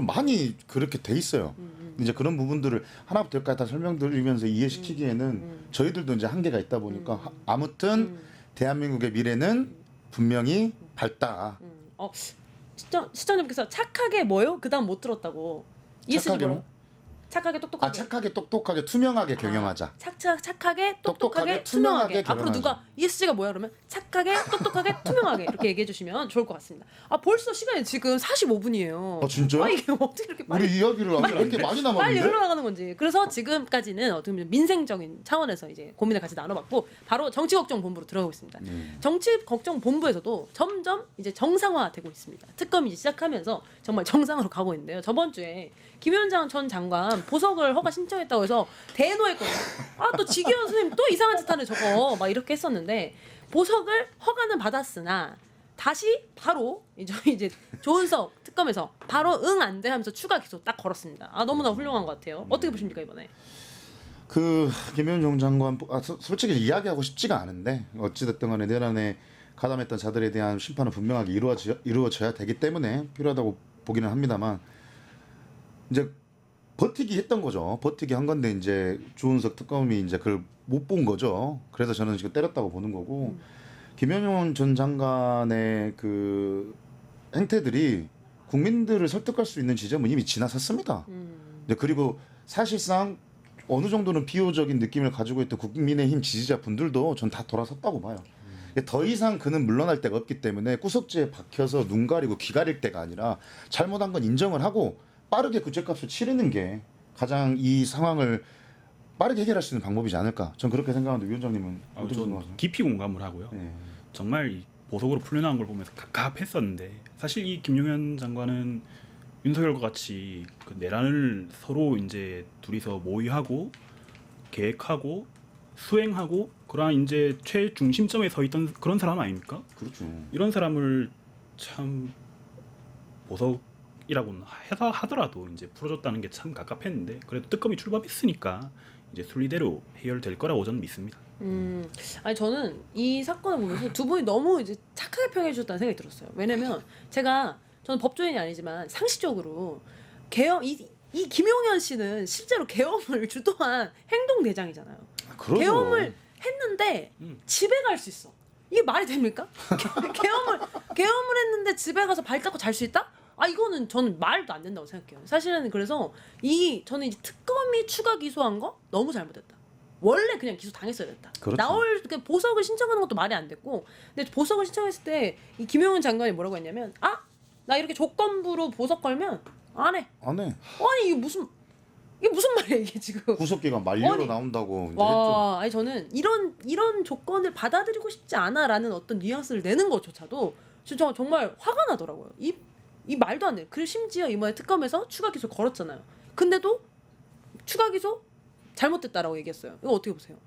많이 그렇게 돼 있어요. 이제 그런 부분들을 하나부터 열까지 다 설명드리면서 이해시키기에는 저희들도 이제 한계가 있다 보니까 아무튼 대한민국의 미래는 분명히 밝다. 시청자님께서 착하게 뭐요? 그다음 못 들었다고. 착하게 뭐요? 착하게 똑똑하게. 아 착하게 똑똑하게 투명하게 경영하자. 착하게 똑똑하게 똑똑하게, 투명하게. 투명하게 앞으로 누가 ESG가 뭐야 그러면 착하게 똑똑하게 투명하게 이렇게 얘기해 주시면 좋을 것 같습니다. 아 벌써 시간이 지금 45분이에요. 아 진짜요? 아 이게 어떻게 이렇게 빨리 우리 이야기를 왜 이렇게 많이 빨리 남았는데? 흘러나가는 건지. 그래서 지금까지는 어떻게 보면 민생적인 차원에서 이제 고민을 같이 나눠봤고 바로 정치 걱정 본부로 들어가겠습니다. 정치 걱정 본부에서도 점점 이제 정상화되고 있습니다. 특검이 이제 시작하면서 정말 정상으로 가고 있는데요. 저번 주에 김현장 전 장관 보석을 허가 신청했다고 해서 대노했거든요. 아 또 지기현 선생님 또 이상한 짓 하네 저거 막 이렇게 했었는데 보석을 허가는 받았으나 다시 바로 이제 조은석 특검에서 바로 응 안 돼 하면서 추가 기소 딱 걸었습니다. 아 너무나 훌륭한 것 같아요. 어떻게 보십니까 이번에? 그 김현종 장관 솔직히 이야기하고 싶지가 않은데 어찌됐든 간에 내란에 가담했던 자들에 대한 심판은 분명하게 이루어져야 되기 때문에 필요하다고 보기는 합니다만 이제 버티기 했던 거죠. 버티기 한 건데 이제 조은석 특검이 이제 그걸 못 본 거죠. 그래서 저는 지금 때렸다고 보는 거고 김현종 전 장관의 그 행태들이 국민들을 설득할 수 있는 지점은 이미 지나섰습니다. 이제 그리고 사실상 어느 정도는 비호적인 느낌을 가지고 있던 국민의힘 지지자분들도 전 다 돌아섰다고 봐요. 더 이상 그는 물러날 데가 없기 때문에 구석지에 박혀서 눈 가리고 귀 가릴 때가 아니라 잘못한 건 인정을 하고 빠르게 그 죄값을 치르는 게 가장 이 상황을 빠르게 해결할 수 있는 방법이지 않을까. 전 그렇게 생각하는데 위원장님은 어떻게 생각하세요? 깊이 공감을 하고요. 네. 정말 이 보석으로 풀려나온 걸 보면서 갑갑했었는데 사실 이 김용현 장관은 윤석열과 같이 그 내란을 서로 이제 둘이서 모의하고 계획하고 수행하고 그러한 이제 최중심점에 서 있던 그런 사람 아닙니까? 그렇죠. 이런 사람을 참 보석이라고는 하더라도 이제 풀어줬다는 게 참 갑갑했는데 그래도 특검이 출범했으니까 이제 순리대로 해결될 거라고 저는 믿습니다. 아니 저는 이 사건을 보면서 두 분이 너무 이제 착하게 평해 주셨다는 생각이 들었어요. 왜냐면 저는 법조인이 아니지만 상식적으로 계엄 이 김용현 씨는 실제로 계엄을 주도한 행동 대장이잖아요. 그러죠. 계엄을 했는데 집에 갈 수 있어. 이게 말이 됩니까? 계엄을 했는데 집에 가서 발 닦고 잘 수 있다? 아 이거는 저는 말도 안 된다고 생각해요. 사실은 그래서 저는 이제 특검이 추가 기소한 거 너무 잘못했다. 원래 그냥 기소 당했어야 됐다. 그렇죠. 보석을 신청하는 것도 말이 안 됐고, 근데 보석을 신청했을 때 이 김용현 장관이 뭐라고 했냐면, 나 이렇게 조건부로 보석 걸면 안 해. 안 해. 아니 이게 무슨 말이야 이게 지금? 구속기간 만료로 아니, 나온다고 이제 했죠. 와, 아니 저는 이런 조건을 받아들이고 싶지 않아라는 어떤 뉘앙스를 내는 것조차도 진짜 정말 화가 나더라고요. 이 말도 안 돼. 그리고 심지어 이번에 특검에서 추가 기소 걸었잖아요. 근데도 추가 기소 잘못됐다라고 얘기했어요. 이거 어떻게 보세요?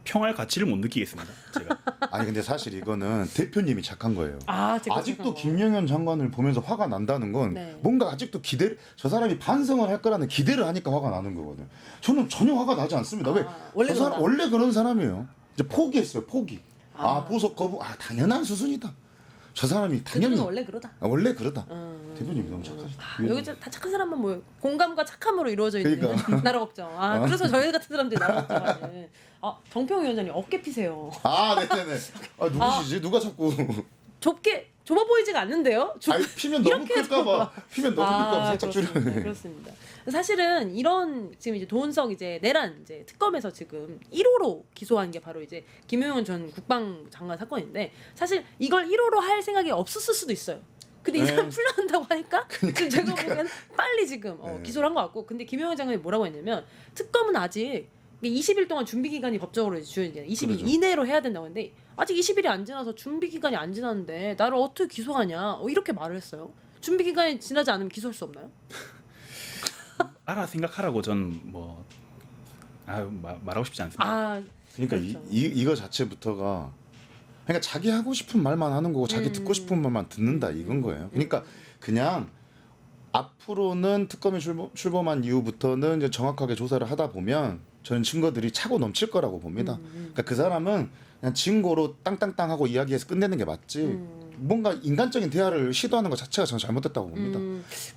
평화의 가치를 못 느끼겠습니다. 제가. 아니 근데 사실 이거는 대표님이 착한 거예요. 제가 아직도 김용현 장관을 보면서 화가 난다는 건 네. 뭔가 아직도 저 사람이 반성을 할 거라는 기대를 하니까 화가 나는 거거든. 저는 전혀 화가 나지 않습니다. 왜? 원래 저 사람 그런다. 원래 그런 사람이에요. 이제 포기했어요. 포기. 보석 거부. 당연한 수순이다. 저 사람이 당연히 원래 그러다. 원래 그러다. 대표님이 너무 착하시다. 여기 다 착한 사람만 모여. 공감과 착함으로 이루어져 있는 그러니까. 나라 걱정. 그래서 저희 같은 사람들이 나라 걱정하는. 정평 위원장님 어깨 피세요. 네네네. 누구시지? 누가 자꾸 좁아 보이지가 않는데요. 피면 너무 이렇게 클까봐. 피면 너무 클까봐 살짝 줄여. 그렇습니다. 사실은 이런 지금 이제 도은석 이제 내란 이제 특검에서 지금 1호로 기소한 게 바로 이제 김용현 전 국방장관 사건인데 사실 이걸 1호로 할 생각이 없었을 수도 있어요. 근데 이 사람 풀려난다고 하니까 지금 제가 보기엔 빨리 지금 기소를 한 것 같고 근데 김용현 장관이 뭐라고 했냐면 특검은 아직 20일 동안 준비 기간이 법적으로 주어진 게 20일 그렇죠. 이내로 해야 된다고 했는데 아직 20일이 안 지나서 준비 기간이 안 지났는데 나를 어떻게 기소하냐 이렇게 말을 했어요. 준비 기간이 지나지 않으면 기소할 수 없나요? 알아 생각하라고 전 뭐 말하고 싶지 않습니다. 아, 그러니까 그렇죠. 이거 자체부터가 그러니까 자기 하고 싶은 말만 하는 거고 자기 듣고 싶은 말만 듣는다 이건 거예요. 그러니까 그냥 앞으로는 특검이 출범한 이후부터는 이제 정확하게 조사를 하다 보면 저는 증거들이 차고 넘칠 거라고 봅니다. 그러니까 그 사람은 그냥 증거로 땅땅땅 하고 이야기해서 끝내는 게 맞지. 뭔가 인간적인 대화를 시도하는 것 자체가 저는 잘못됐다고 봅니다.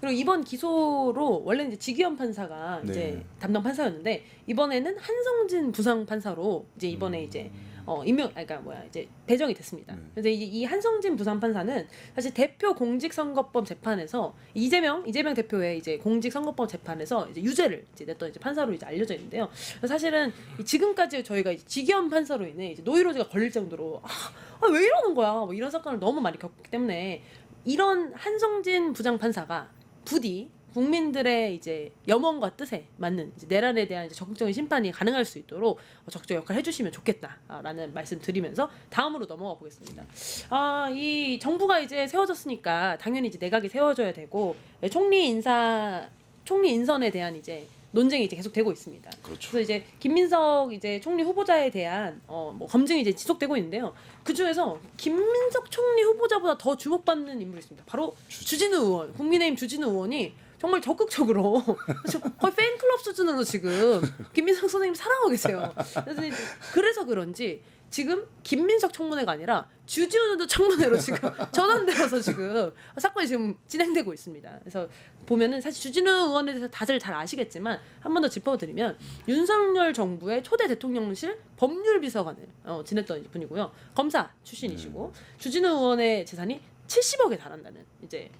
그리고 이번 기소로 원래 이제 지기현 판사가 네. 이제 담당 판사였는데 이번에는 한성진 부상 판사로 이제 이번에 이제 이제 배정이 됐습니다. 그래서 이 한성진 부산 판사는 사실 대표 공직선거법 재판에서 이재명 대표의 이제 공직선거법 재판에서 이제 유죄를 이제 냈던 이제 판사로 이제 알려져 있는데요. 사실은 지금까지 저희가 이제 지기현 판사로 인해 이제 노이로제가 걸릴 정도로 왜 이러는 거야? 뭐 이런 사건을 너무 많이 겪기 때문에 이런 한성진 부장 판사가 부디 국민들의 이제 염원과 뜻에 맞는 이제 내란에 대한 이제 적극적인 심판이 가능할 수 있도록 적극적 역할을 해주시면 좋겠다라는 말씀 드리면서 다음으로 넘어가 보겠습니다. 이 정부가 이제 세워졌으니까 당연히 이제 내각이 세워져야 되고 총리 인선에 대한 이제 논쟁이 이제 계속되고 있습니다. 그렇죠. 그래서 이제 김민석 이제 총리 후보자에 대한 뭐 검증이 이제 지속되고 있는데요. 그 중에서 김민석 총리 후보자보다 더 주목받는 인물이 있습니다. 바로 주진우 의원, 국민의힘 주진우 의원이 정말 적극적으로 거의 팬클럽 수준으로 지금 김민석 선생님 사랑하고 계세요. 그래서 그런지 지금 김민석 청문회가 아니라 주진우 청문회로 지금 전환되어서 지금 사건이 지금 진행되고 있습니다. 그래서 보면은 사실 주진우 의원에 대해서 다들 잘 아시겠지만 한 번 더 짚어드리면 윤석열 정부의 초대 대통령실 법률비서관을 지냈던 분이고요. 검사 출신이시고 주진우 의원의 재산이 70억에 달한다는 이제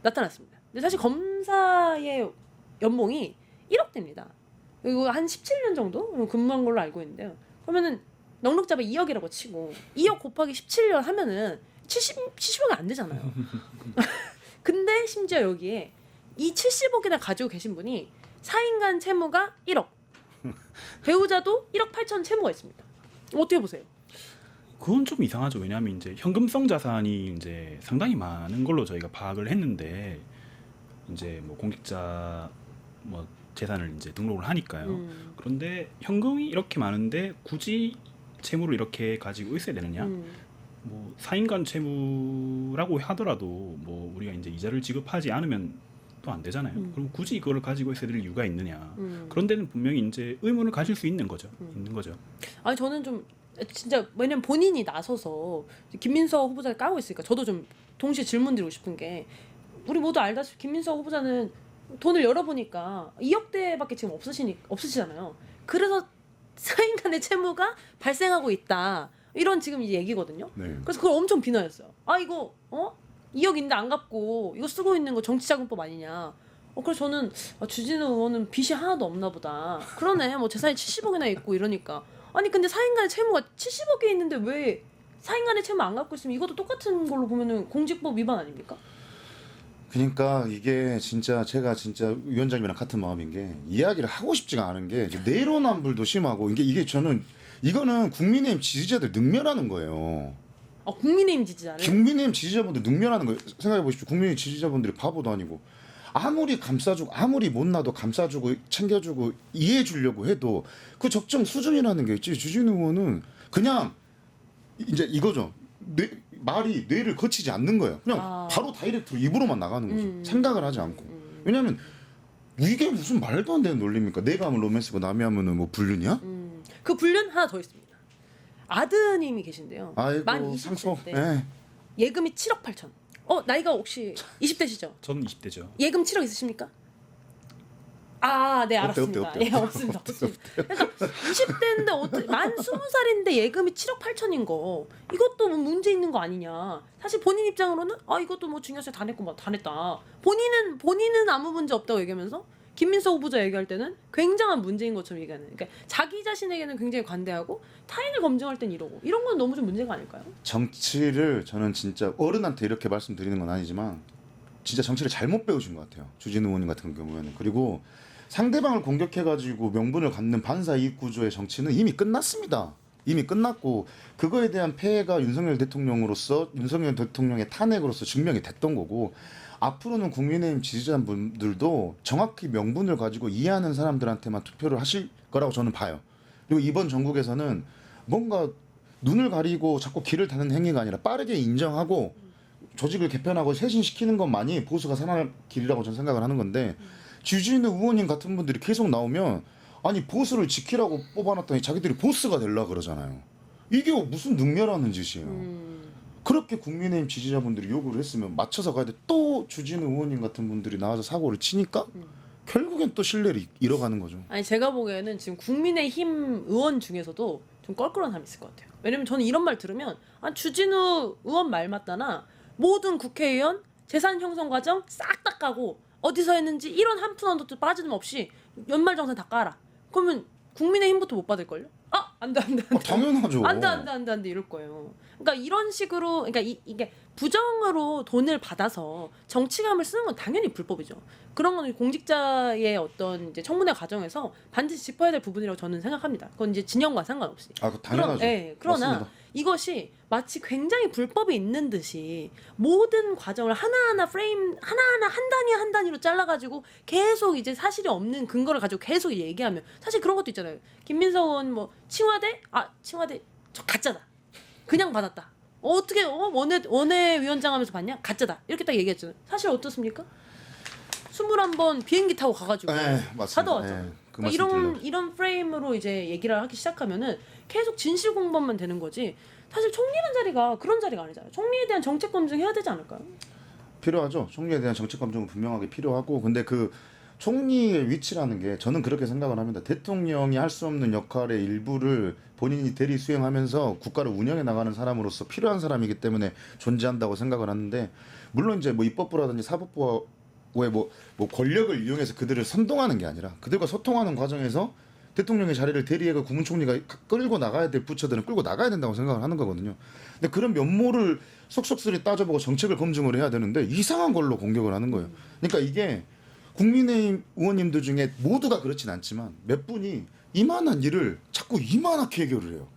나타났습니다. 근데 사실 검사의 연봉이 1억 됩니다. 그리고 한 17년 정도 근무한 걸로 알고 있는데요. 그러면은 넉넉 잡아 2억이라고 치고 2억 곱하기 17년 하면은 70억이 안 되잖아요. 근데 심지어 여기에 이 70억이나 가지고 계신 분이 4인간 채무가 1억, 배우자도 1억 8천 채무가 있습니다. 어떻게 보세요? 그건 좀 이상하죠. 왜냐하면 이제 현금성 자산이 이제 상당히 많은 걸로 저희가 파악을 했는데 이제 뭐 공직자 뭐 재산을 이제 등록을 하니까요. 그런데 현금이 이렇게 많은데 굳이 채무를 이렇게 가지고 있어야 되느냐? 뭐 4인간 채무라고 하더라도 뭐 우리가 이제 이자를 지급하지 않으면 또 안 되잖아요. 그럼 굳이 이거를 가지고 있어야 될 이유가 있느냐? 그런 데는 분명히 이제 의문을 가질 수 있는 거죠. 있는 거죠. 아니 저는 좀 진짜 왜냐면 본인이 나서서 김민석 후보자를 까고 있으니까 저도 좀 동시에 질문 드리고 싶은 게 우리 모두 알다시피 김민석 후보자는 돈을 열어보니까 2억대밖에 지금 없으시잖아요. 그래서 4인간의 채무가 발생하고 있다. 이런 지금 이제 얘기거든요. 네. 그래서 그걸 엄청 비난했어요. 이거 2억인데 안 갚고 이거 쓰고 있는 거 정치자금법 아니냐. 그래서 저는 주진우 의원은 빚이 하나도 없나 보다. 그러네. 뭐 재산이 70억이나 있고 이러니까. 아니 근데 4인간의 채무가 70억이 있는데 왜 4인간의 채무 안 갚고 있으면 이것도 똑같은 걸로 보면은 공직법 위반 아닙니까? 그러니까 이게 진짜 제가 진짜 위원장님이랑 같은 마음인 게 이야기를 하고 싶지가 않은 게 이제 내로남불도 심하고 이게 저는 이거는 국민의힘 지지자들 능멸하는 거예요. 국민의힘 지지자를? 국민의힘 지지자분들 능멸하는 거예요. 생각해 보십시오. 국민의힘 지지자분들이 바보도 아니고 아무리 감싸주고 아무리 못나도 감싸주고 챙겨주고 이해해 주려고 해도 그 적정 수준이라는 게 있지. 주진우 의원은 그냥 이제 이거죠. 말이 뇌를 거치지 않는 거예요. 그냥 바로 다이렉트로 입으로만 나가는 거죠. 생각을 하지 않고. 왜냐하면 이게 무슨 말도 안 되는 논리입니까? 내가 하면 로맨스고 남이 하면은 뭐 불륜이야? 그 불륜 하나 더 있습니다. 아드님이 계신데요. 아이고 만 20대. 20대. 네. 예금이 7억 8천. 나이가 혹시 20대시죠? 저는 20대죠. 예금 7억 있으십니까? 네 알았습니다. 어때? 예, 없습니다. 그러니까 20대인데 만 20살인데 예금이 7억 8천인 거 이것도 뭐 문제 있는 거 아니냐. 사실 본인 입장으로는 이것도 뭐 중요세 다 냈고 다 냈다. 본인은 아무 문제 없다고 얘기하면서 김민석 후보자 얘기할 때는 굉장한 문제인 것처럼 얘기하는. 그러니까 자기 자신에게는 굉장히 관대하고 타인을 검증할 땐 이러고 이런 건 너무 좀 문제가 아닐까요? 정치를 저는 진짜 어른한테 이렇게 말씀드리는 건 아니지만 진짜 정치를 잘못 배우신 것 같아요. 주진우 의원님 같은 경우에는. 그리고 상대방을 공격해가지고 명분을 갖는 반사 이익 구조의 정치는 이미 끝났습니다. 이미 끝났고 그거에 대한 폐해가 윤석열 대통령의 탄핵으로서 증명이 됐던 거고 앞으로는 국민의힘 지지자분들도 정확히 명분을 가지고 이해하는 사람들한테만 투표를 하실 거라고 저는 봐요. 그리고 이번 전국에서는 뭔가 눈을 가리고 자꾸 길을 닫는 행위가 아니라 빠르게 인정하고 조직을 개편하고 쇄신시키는 것만이 보수가 살아날 길이라고 저는 생각을 하는 건데 주진우 의원님 같은 분들이 계속 나오면 아니 보수를 지키라고 뽑아놨더니 자기들이 보스가 되려고 그러잖아요. 이게 무슨 능멸하는 짓이에요. 그렇게 국민의힘 지지자분들이 요구를 했으면 맞춰서 가야 돼. 또 주진우 의원님 같은 분들이 나와서 사고를 치니까 결국엔 또 신뢰를 잃어가는 거죠. 아니 제가 보기에는 지금 국민의힘 의원 중에서도 좀 껄끄러운 사람이 있을 것 같아요. 왜냐면 저는 이런 말 들으면 아 주진우 의원 말 맞다나 모든 국회의원 재산 형성 과정 싹 다 까고 어디서 했는지 1원 한 푼 원도 빠짐없이 연말정산 다 깔아. 그러면 국민의힘부터 못 받을걸요? 아 안돼 당연하죠. 안돼 이럴 거예요. 그러니까 이런 식으로 그러니까 이게 부정으로 돈을 받아서 정치감을 쓰는 건 당연히 불법이죠. 그런 건 공직자의 어떤 이제 청문회 과정에서 반드시 짚어야 될 부분이라고 저는 생각합니다. 그건 이제 진영과 상관없이. 아, 당연하죠. 그러나 맞습니다. 이것이 마치 굉장히 불법이 있는 듯이 모든 과정을 하나하나 프레임 하나하나 한 단위로 잘라가지고 계속 이제 사실이 없는 근거를 가지고 계속 얘기하면 사실 그런 것도 있잖아요. 김민석 의원 뭐 칭화대 저 가짜다. 그냥 받았다. 어떻게 원외위원장 하면서 받냐? 가짜다. 이렇게 딱 얘기했잖아요. 사실 어떻습니까? 21번 비행기 타고 가가지고 맞습니다. 받아왔죠. 그 그러니까 말씀 이런 프레임으로 이제 얘기를 하기 시작하면은 계속 진실 공방만 되는 거지. 사실 총리라는 자리가 그런 자리가 아니잖아요. 총리에 대한 정책 검증해야 되지 않을까요? 필요하죠. 총리에 대한 정책 검증은 분명하게 필요하고 근데 그 총리의 위치라는 게 저는 그렇게 생각을 합니다. 대통령이 할 수 없는 역할의 일부를 본인이 대리 수행하면서 국가를 운영해 나가는 사람으로서 필요한 사람이기 때문에 존재한다고 생각을 하는데 물론 이제 뭐 입법부라든지 사법부의 뭐 권력을 이용해서 그들을 선동하는 게 아니라 그들과 소통하는 과정에서 대통령의 자리를 대리해가 국무총리가 끌고 나가야 될 부처들은 끌고 나가야 된다고 생각을 하는 거거든요. 근데 그런 면모를 속속들이 따져보고 정책을 검증을 해야 되는데 이상한 걸로 공격을 하는 거예요. 그러니까 이게 국민의힘 의원님들 중에 모두가 그렇진 않지만 몇 분이 이만한 일을 자꾸 이만하게 해결을 해요.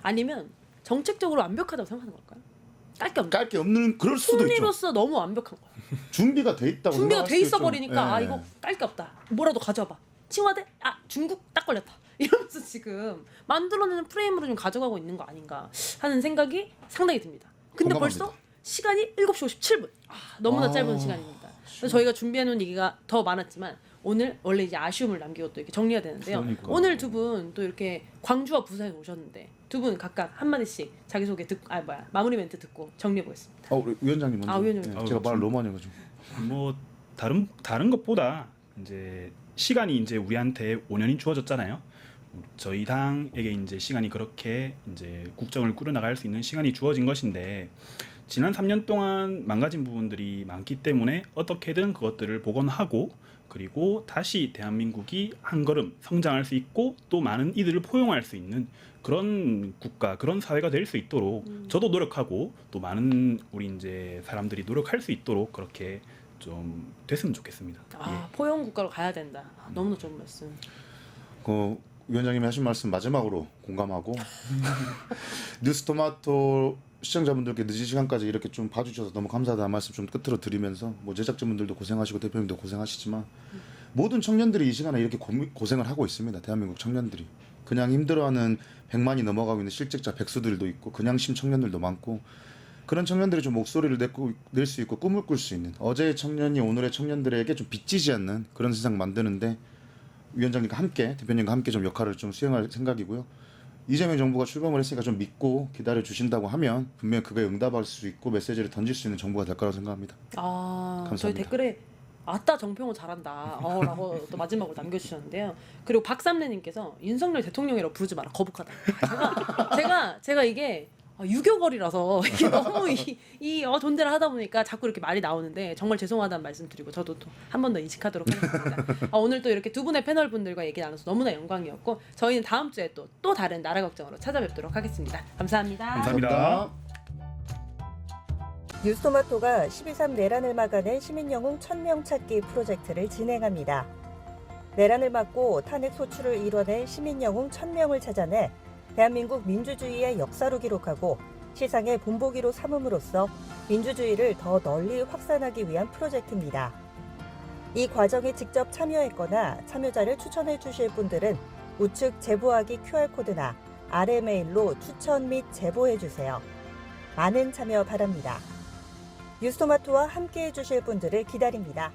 아니면 정책적으로 완벽하다고 생각하는 걸까요? 깔 게 없는 그럴 수도 있죠. 총리로서 너무 완벽한 거야. 준비가 돼 있다고 준비가 생각할 돼 수도 있어 있죠. 버리니까 아 예. 이거 깔 게 없다. 뭐라도 가져와봐. 칭화대? 아 중국 딱 걸렸다. 이러면서 지금 만들어내는 프레임으로 좀 가져가고 있는 거 아닌가 하는 생각이 상당히 듭니다. 근데 공감합니다. 벌써 시간이 7시 57분. 너무나 아, 짧은 시간입니다. 그래서 저희가 준비해놓은 얘기가 더 많았지만 오늘 원래 이제 아쉬움을 남기고 또 이렇게 정리가 되는데요. 그러니까. 오늘 두 분 또 이렇게 광주와 부산에 오셨는데 두 분 각각 한 마디씩 자기소개 듣고 마무리 멘트 듣고 정리해 보겠습니다. 우리 위원장님 먼저. 위원장님. 제가 말을 너무 많이 해가지고. 뭐 다른 것보다 이제 시간이 이제 우리한테 5년이 주어졌잖아요. 저희 당에게 이제 시간이 그렇게 이제 국정을 꾸려나갈 수 있는 시간이 주어진 것인데 지난 3년 동안 망가진 부분들이 많기 때문에 어떻게든 그것들을 복원하고 그리고 다시 대한민국이 한 걸음 성장할 수 있고 또 많은 이들을 포용할 수 있는 그런 국가, 그런 사회가 될 수 있도록 저도 노력하고 또 많은 우리 이제 사람들이 노력할 수 있도록 그렇게 좀 됐으면 좋겠습니다. 포용 국가로 가야 된다. 너무나 좋은 말씀. 그 위원장님이 하신 말씀 마지막으로 공감하고 뉴스토마토 시청자분들께 늦은 시간까지 이렇게 좀 봐주셔서 너무 감사하다는 말씀 좀 끝으로 드리면서 뭐 제작진분들도 고생하시고 대표님도 고생하시지만 모든 청년들이 이 시간에 이렇게 고생을 하고 있습니다. 대한민국 청년들이 그냥 힘들어하는 100만이 넘어가고 있는 실직자 백수들도 있고 그냥 심 청년들도 많고 그런 청년들이 좀 목소리를 낼 수 있고 꿈을 꿀 수 있는 어제의 청년이 오늘의 청년들에게 좀 빚지지 않는 그런 세상 만드는데 위원장님과 함께 대표님과 함께 좀 역할을 좀 수행할 생각이고요. 이재명 정부가 출범을 했으니까 좀 믿고 기다려 주신다고 하면 분명히 그거에 응답할 수 있고 메시지를 던질 수 있는 정부가 될 거라고 생각합니다. 저희 감사합니다. 댓글에 아따 정평호 잘한다 라고 또 마지막으로 남겨주셨는데요. 그리고 박삼래님께서 윤석열 대통령이라고 부르지 마라 거북하다. 제가 이게 유교거리라서 이게 너무 이 존대를 하다 보니까 자꾸 이렇게 말이 나오는데 정말 죄송하다는 말씀드리고 저도 또 한 번 더 인식하도록 하겠습니다. 오늘 또 이렇게 두 분의 패널 분들과 얘기 나눠서 너무나 영광이었고 저희는 다음 주에 또 다른 나라 걱정으로 찾아뵙도록 하겠습니다. 감사합니다. 감사합니다. 뉴스토마토가 12.3 내란을 막아낸 시민영웅 1000명 찾기 프로젝트를 진행합니다. 내란을 막고 탄핵 소추를 이뤄낸 시민영웅 1000명을 찾아내 대한민국 민주주의의 역사로 기록하고 시상의 본보기로 삼음으로써 민주주의를 더 널리 확산하기 위한 프로젝트입니다. 이 과정에 직접 참여했거나 참여자를 추천해 주실 분들은 우측 제보하기 QR코드나 아래 메일로 추천 및 제보해 주세요. 많은 참여 바랍니다. 뉴스토마토와 함께해 주실 분들을 기다립니다.